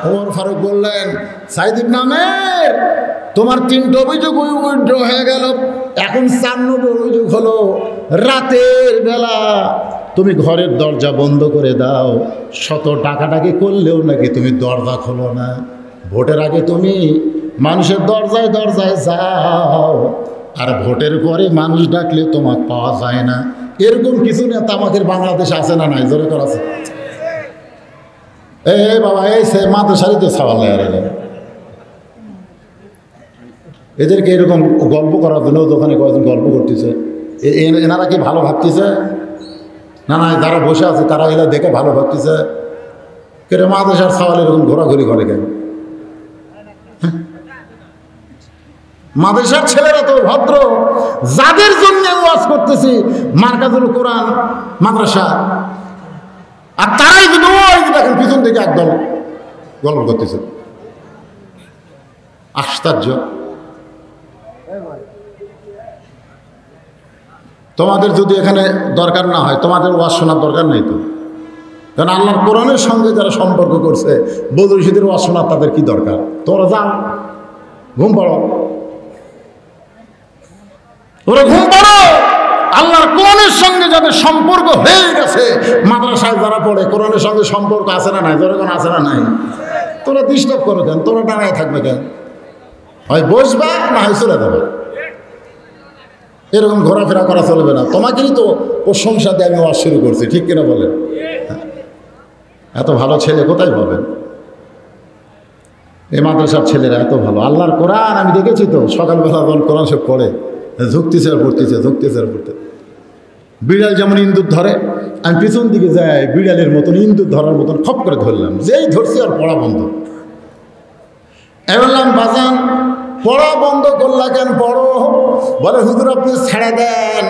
ওমর ফারুক বললেন, সাইদ ইবনে আমির, তোমার 3টা অভিযোগ উইথড্র হয়ে গেল, এখন 4 নম্বর অভিযোগ হলো রাতের বেলা তুমি ঘরের দরজা বন্ধ করে দাও, শত টাকাটাকি করলেও নাকি তুমি দরজা খোলো না। ভোটের আগে তুমি মানুষের দরজায় দরজায় যাও, আর ভোটের পরে মানুষ ডাকলে তোমাকে পাওয়া যায় না। এরকম কিছু নেতা আমাদের বাংলাদেশে আছে না নাই? জোরে কর আছে। এ বাবা, এই সে মাদ্রাসারই তো সওয়াল এদেরকে এরকম গল্প করার জন্য দোকানে কয়েকজন গল্প করতেছে। এনারা কি ভালো ভাবতেছে? না না, যারা বসে আছে তারা এলা দেখে ভালো ভাবতেছে। কেটে মাদ্রাসার সওয়াল এরকম ঘোরাঘুরি করে কেন? মাদ্রাসার ছেলেরা তো ভদ্র, যাদের জন্য ওয়াজ করতেছি মার্কাজুল কোরআন মাদ্রাসা, আর তারাই কিন্তু ওই দেখেন পিছন থেকে একদল গল্প করতেছে। আশ্চর্য। তোমাদের যদি এখানে দরকার না হয়, তোমাদের ওয়াজ শোনার দরকার নেই তো। কারণ আল্লাহর কোরআনের সঙ্গে যারা সম্পর্ক করছে, বদরশীদের ওয়াজ শোনার তাদের কি দরকার? তোমরা যাও, ঘুম পড়ো, ওরা ঘুম পড়ো। আল্লাহর কোরআনের সঙ্গে যাদের সম্পর্ক হয়ে গেছে, মাদ্রাসায় যারা পড়ে, কোরআনের সঙ্গে সম্পর্ক আছে না নাই? যখন আছে না নাই? তোরা ডিস্টার্ব করো কেন? তোরা দাঁড়ায় থাকবে কেন? হয় বসবা না হয় চলে যাবে। এরকম ঘোরাফেরা করা চলবে না। তোমাকেই তো প্রশংসা দিয়ে আমি ওয়াজ শুরু করছি, ঠিক কিনা বলেন? এত ভালো ছেলে কোথায় পাবেন? এই মাদ্রাসার ছেলেরা এত ভালো। আল্লাহর কোরআন আমি দেখেছি তো, সকালবেলা যখন কোরআন সব পড়ে ঝুঁকতেছে আর পড়তেছে, ঝুঁকতেছে আর পড়তে। বিড়াল যেমন ইন্দুর ধরে, আমি পিছন দিকে যাই, বিড়ালের মতন ইন্দুর ধরার মতন খপ করে ধরলাম। যেই ধরছি আর পড়া বন্ধ। বললাম, বাজান পড়া বন্ধ করলা কেন? পড়ো। বলে, হুজুর আপনি ছেড়ে দেন,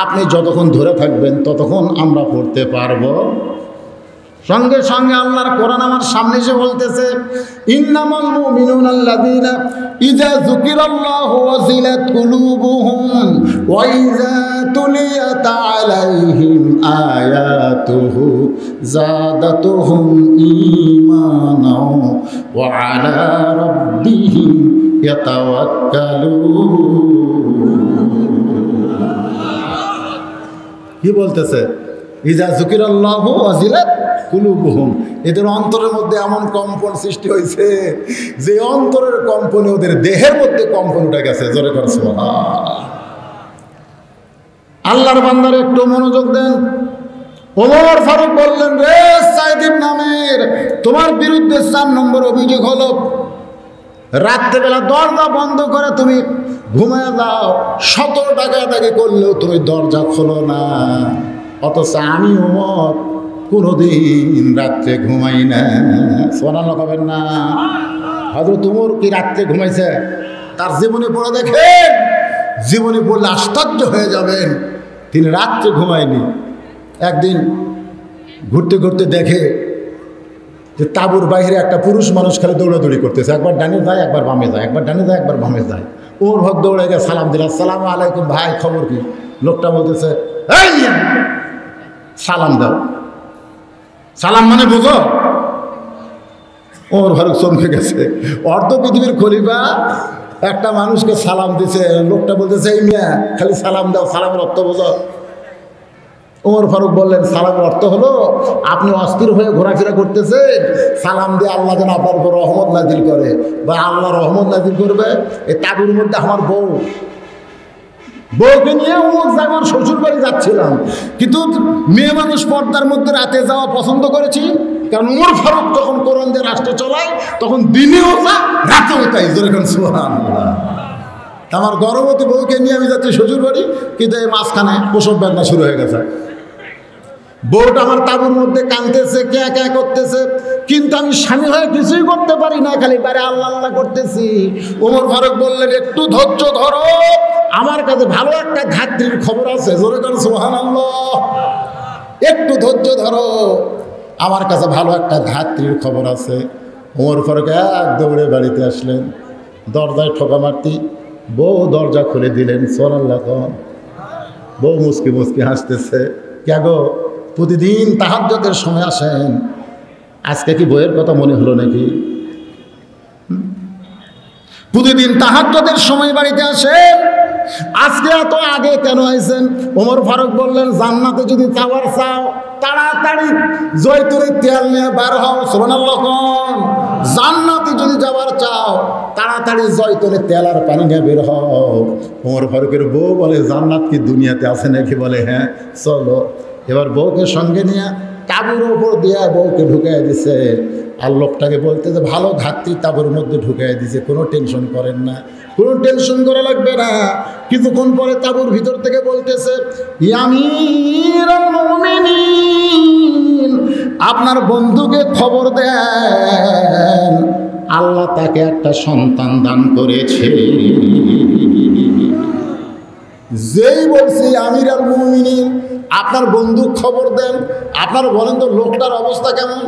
আপনি যতক্ষণ ধরে থাকবেন ততক্ষণ আমরা পড়তে পারবো। সঙ্গে সঙ্গে আল্লাহর কোরআন আমার সামনে এসে বলতেছে, ইন্নামাল মুমিনুনা আল্লাযীনা ইযা যুকিরাল্লাহু ওয়াজিলাত কুলুবুহুম ওয়া ইযা তুলিয়াত আলাইহিম আয়াতুহু যাদাতুহুম ঈমানাও ওয়া আলা রাব্বিহিম ইয়াতাওয়াক্কালুন। কি বলতেছে? ইজা যুকিরাল্লাহু ওয়াজিলাত কুলুবুহুম, এদের অন্তরের মধ্যে এমন কম্পন সৃষ্টি হয়েছে যে অন্তরের কম্পনে ওদের দেহের মধ্যে কম্পন উঠে গেছে। জোরে করে সুবহানাল্লাহ। আল্লাহর বান্দার একটু মনোযোগ দেন। ওমর ফারুক বললেন, রে সাইদ ইবনে আমের, তোমার বিরুদ্ধে 4 নম্বর অভিযোগ হলো রাত্রেবেলা দরজা বন্ধ করে তুমি ঘুমায় যাও, 17 ডাকাডাকি করলেও তুমি দরজা খোলো না। অথচ আমি ওমর কোনোদিন রাত্রে ঘুমাই না। সুবহানাল্লাহ কবেন না? হযরত ওমর কি রাত্রে ঘুমাইছে? তার জীবনে পড়ে দেখেন, জীবনে পড়লে আশ্চর্য হয়ে যাবেন, তিনি রাত্রে ঘুমায়নি। একদিন ঘুরতে ঘুরতে দেখে যে তাঁবুর বাইরে একটা পুরুষ মানুষ খালি দৌড়াদৌড়ি করতেছে, একবার ডানে যায় একবার বামে যায়, একবার ডানে যায় একবার বামে যায়। ওর ভক্ত দৌড়ে গিয়ে সালাম দিল, আসসালামু আলাইকুম ভাই, খবর কি? লোকটা বলতেছে, এই মিয়া সালাম দাও। সালাম মানে বুঝো? ওর ফারুক চমকে গেছে। অর্ধ পৃথিবীর খলিফা একটা মানুষকে সালাম দিছে, লোকটা বলতেছে, এই মিয়া খালি সালাম দাও, সালামের অর্থ বোঝো? ওমর ফারুক বললেন, সালামের অর্থ হলো আপনি অস্থির হয়ে ঘোরাফেরা করতেছেন, সালাম দিয়ে আল্লাহ যেন আপনার উপর রহমত নাজিল করে, বা আল্লাহ রহমত নাজিল করবে। এই তাবুর মধ্যে আমার বউকে নিয়ে অমুক জায়গার শ্বশুর বাড়ি যাচ্ছিলাম, কিন্তু মেয়ে মানুষ পর্দার মধ্যে রাতে যাওয়া পছন্দ করেছি, কারণ ওমর ফারুক যখন কোরআন দিয়ে রাষ্ট্র চলায় তখন দিনেও যা রাতেও তাই। যেরকম সুবহানাল্লাহ। আমার গর্ভবতী বউকে নিয়ে আমি যাচ্ছি শ্বশুর বাড়ি, কিন্তু এই মাঝখানে প্রসব বেদনা শুরু হয়ে গেছে। বউটা আমার তাবুর মধ্যে কাঁদতেছে, কে কে করতেছে, কিন্তু আমি স্বামী হয়ে কিছুই করতে পারি না, খালি বারে আল্লাহ আল্লাহ করতেছি। ওমর ফারুক বললেন, একটু ধৈর্য ধরো, আমার কাছে ভালো একটা ধাত্রীর খবর আছে। জোরে করে সুবহানাল্লাহ। একটু ধৈর্য ধরো, আমার কাছে ভালো একটা ধাত্রীর খবর আছে। ওমর ফারুক এক দৌড়ে বাড়িতে আসলেন, দরজায় ঠোকা মারতি, বউ দরজা খুলে দিলেন। সুবহানাল্লাহ। বউ মুচকি মুচকি হাসতেছে, কে গো প্রতিদিন তাহাজ্জুদের সময় আসেন, আজকে কি বইয়ের কথা মনে হলো নাকি? প্রতিদিন তাহাজ্জুদের সময় বাড়িতে আসেন, আজকে এত আগে কেন আইছেন? ওমর ফারুক বললেন, জান্নাতে যদি যাওয়ার চাও তাড়াতাড়ি জয়তুনের তেল নিয়ে বার হও। সুবহানাল্লাহ। জান্নাতে যদি যাওয়ার চাও তাড়াতাড়ি জয়তুনের তেল আর পানি নিয়ে বের হও। ওমর ফারুকের বউ বলে, জান্নাত কি দুনিয়াতে আছে নাকি? বলে, হ্যাঁ চলো। এবার বউকে সঙ্গে নিয়ে তাঁবুর ওপর দিয়ে বউকে ঢুকাই দিছে। আর লোকটাকে বলতে যে ভালো ধাত্রী তাঁবুর মধ্যে ঢুকাই দিছে, কোনো টেনশন করেন না, কোনো টেনশন করা লাগবে না। কিছুক্ষণ পরে তাঁবুর ভিতর থেকে বলতেছে, আমিরুল মুমিনিন, আপনার বন্ধুকে খবর দেন, আল্লাহ তাকে একটা সন্তান দান করেছে। যেই বলছি আমিরুল মুমিনিন, আপনার বন্ধু খবর দেন, আপনার বলেন তো লোকটার অবস্থা কেমন?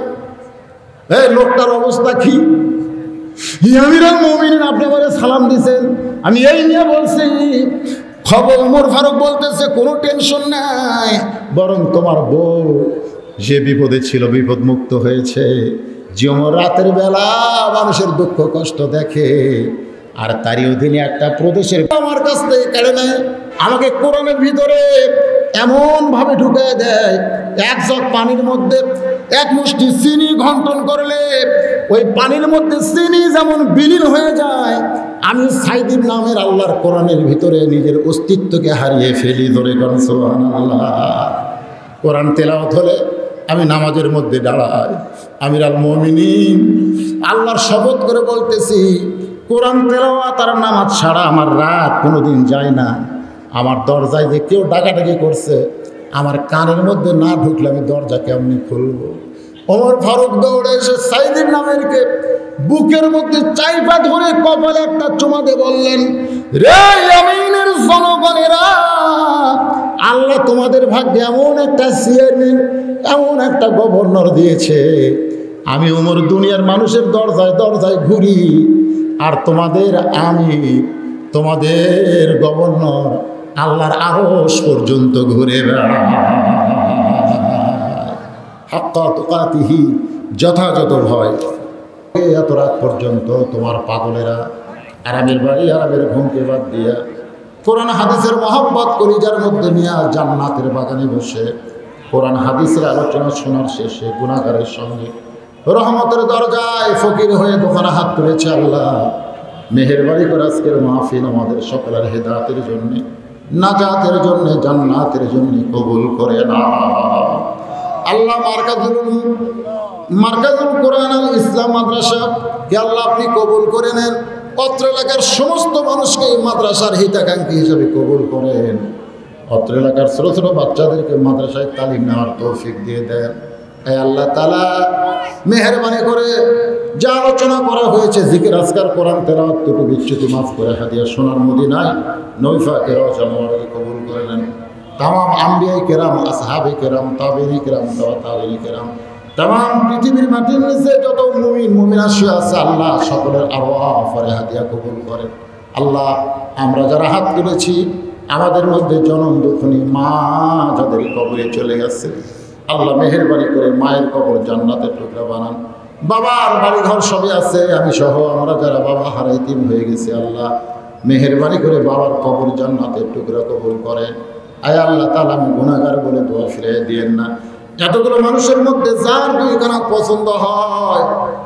এই লোকটার অবস্থা কি? আমিরুল মুমিনিন আপনি বলে সালাম দিছেন, আমি এই নিয়ে বলছি খবর। ওমর ফারুক বলতেছে, কোনো টেনশন নাই, বরং তোমার বউ যে বিপদে ছিল বিপদ মুক্ত হয়েছে। যেমন রাতের বেলা মানুষের দুঃখ কষ্ট দেখে, আর তারই অধীনে একটা প্রদেশের আমার কাছ থেকে কেড়ে নেয়, আমাকে কোরআনের ভিতরে এমনভাবে ঢুকে দেয়, এক জগ পানির মধ্যে এক মুষ্টি চিনি ঘন্টন করলে ওই পানির মধ্যে চিনি যেমন বিলীন হয়ে যায়, আমি সাইদ ইবনে আমের আল্লাহর কোরআনের ভিতরে নিজের অস্তিত্বকে হারিয়ে ফেলি। ধরে কোন সুবহানাল্লাহ। কোরআন তেলাওয়াত হলে আমি নামাজের মধ্যে দাঁড়াই, আমিরুল মুমিনিন আল্লাহর শপথ করে বলতেছি, কোরআন তেলাওয়াত আর নামাজ ছাড়া আমার রাত কোনোদিন যায় না। আমার দরজায় যে কেউ ডাকাডাকি করছে, আমার কানের মধ্যে না ঢুকলে আমি দরজা কেমনি খুলবো? ওমর ফারুক দৌড়ে এসে সাইদ ইবনে আমেরকে বুকের মধ্যে চাইপা ধরে কপালে একটা চুমা দিয়ে বললেন, রে ইয়ামিনের জনগণেরা, আল্লাহ তোমাদের ভাগ্যে এমন একটা চেয়ারম্যান, এমন একটা গভর্নর দিয়েছে, আমি ওমর দুনিয়ার মানুষের দরজায় দরজায় ঘুরি, আর তোমাদের গভর্নর আল্লাহর আরশ পর্যন্ত ঘুরে বেড়ায়। হাক্কা তুকাতিহি, যথাযথ ভয়। এত রাত পর্যন্ত তোমার পাগলেরা আরামের বাড়ি আরামের ঘুমকে বাদ দিয়া কোরআন হাদিসের মহব্বত কলিজার মধ্যে নিয়ে জান্নাতের বাগানে বসে কোরআন হাদিসের আলোচনা শোনার শেষে গুনাহগারের সঙ্গে রহমতের দরজায় ফকির হয়ে দোকানে হাত তুলেছে। আল্লাহ মেহেরবানি করে আজকের মাহফিল আমাদের সকলের হেদায়েতের জন্য, নাজাতের জন্য, জান্নাতের জন্য কবুল করে না। আল্লাহ মার্কাজুল কোরআন আল ইসলাম মাদ্রাসা কে আল্লাহ আপনি কবুল করে নেন। অত্র এলাকার সমস্ত মানুষকে এই মাদ্রাসার হিতাকাঙ্ক্ষী হিসেবে কবুল করেন। অত্র এলাকার ছোট ছোট বাচ্চাদেরকে মাদ্রাসায় তালিম নেওয়ার তৌফিক দিয়ে দেন। এই আল্লাহ তাআলা মেহেরবানি করে যা আলোচনা করা হয়েছে, জিকির আজকার কোরআন তেলাওয়াত টুকু বিচ্যুতি মাফ করে হাদিয়া সোনার মদিনায় নৈফা কেরাও জানোয়ারকে কবুল করে নেন। তামাম আম্বিয়াই কেরাম, আসহাবে কেরাম, তাবেঈ কেরাম, তাবেঈ কেরাম, তামাম পৃথিবীর মাটির নিচে যত মুমিন মুমিনা শুয়ে আছে আল্লাহ সকলের আরওয়াহ ফরিহাদিয়া কবুল করেন। আল্লাহ আমরা যারা হাত তুলেছি আমাদের মধ্যে জনম দুঃখনী মা যাদের কবরে চলে গেছে, আল্লাহ মেহেরবানি করে মায়ের কবর জান্নাতের টুকরা বানান। বাবার বাড়ি ঘর সবই আছে, আমি সহ আমরা যারা বাবা হারাইতিম হয়ে গেছি, আল্লাহ মেহেরবানি করে বাবার কবর জান্নাতের টুকরা কবুল করেন। আয় আল্লাহ তাআলা আমি গুনাহগার বলে দোয়া ফিরিয়ে দিয়েন না। এতগুলো মানুষের মধ্যে যার দুই কানা পছন্দ হয়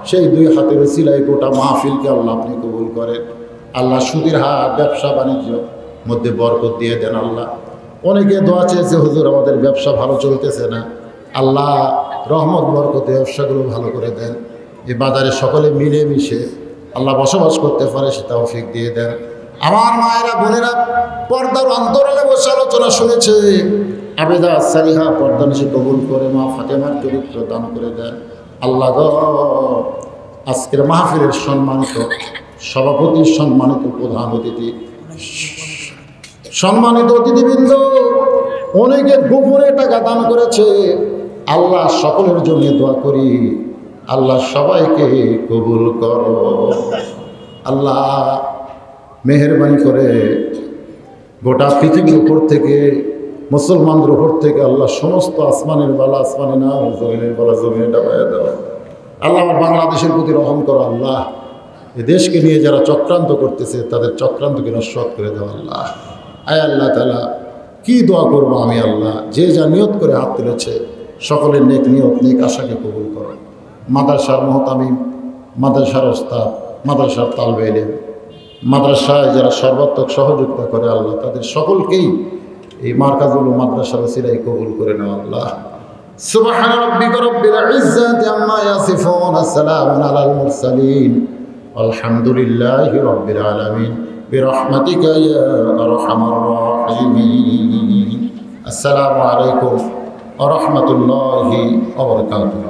সেই দুই হাতের উসিলায় গোটা মাহফিলকে আল্লাহ আপনি কবুল করেন। আল্লাহ সুদের হাট ব্যবসা বাণিজ্য মধ্যে বরকত দিয়ে দেন। আল্লাহ অনেকে দোয়া চেয়েছে, হুজুর আমাদের ব্যবসা ভালো চলতেছে না, আল্লাহ রহমত বরকতে ব্যবসাগুলো ভালো করে দেন। এই বাজারে সকলে মিলেমিশে আল্লাহ বসবাস করতে পারে সে তৌফিক দিয়ে দেন। আমার মায়েরা বোনেরা পর্দার অন্তরালে বসে আলোচনা শুনেছে, আবেদা সালিহা পর্দা নিশে কবুল করে মা ফাতেমার চরিত্র দান করে দেন। আল্লাহ গো আজকের মাহফিলের সম্মানিত সভাপতি, সম্মানিত প্রধান অতিথি, সম্মানিত অতিথিবৃন্দ, অনেকে গোপনে টাকা দান করেছে, আল্লাহ সকলের জন্য দোয়া করি আল্লাহ সবাইকে কবুল করো। আল্লাহ মেহেরবানি করে গোটা পৃথিবীর উপর থেকে, মুসলমানদের উপর থেকে আল্লাহ সমস্ত আসমানের বালা আসমানে না, জমিনের বালা জমিনে ডাবাইয়া দেওয়া। আল্লাহ আমার বাংলাদেশের প্রতি রহম করো। আল্লাহ এ দেশকে নিয়ে যারা চক্রান্ত করতেছে তাদের চক্রান্তকে নস্বাত করে দেওয়া। আল্লাহ আয় আল্লাহ তাআলা কি দোয়া করবো আমি, আল্লাহ যে যা নিয়ত করে হাত তুলেছে সকলের নেক নিয়ত নেক আশাকে কবুল করো। মাদ্রাসার মুহতামিম, মাদ্রাসার ওস্তাদ, মাদ্রাসার তালবে ইলম, মাদ্রাসায় যারা সর্বাত্মক সহযোগিতা করে আল্লাহ তাদের সকলকেই এই মারকাজুল মাদ্রাসার ওসিলায় কবুল করে নাও। আল্লাহ সুবহান রাব্বিকা রাব্বিল ইজ্জাতি আম্মা ইয়াসিফুন, আসসালামু আলাল মুরসালিন, আলহামদুলিল্লাহি রাব্বিল আলামিন, বিরহমাতিকা ইয়া আরহামার রাহিমিন। আসসালামু আলাইকুম ওয়া রাহমাতুল্লাহি ওয়া বারাকাতুহু।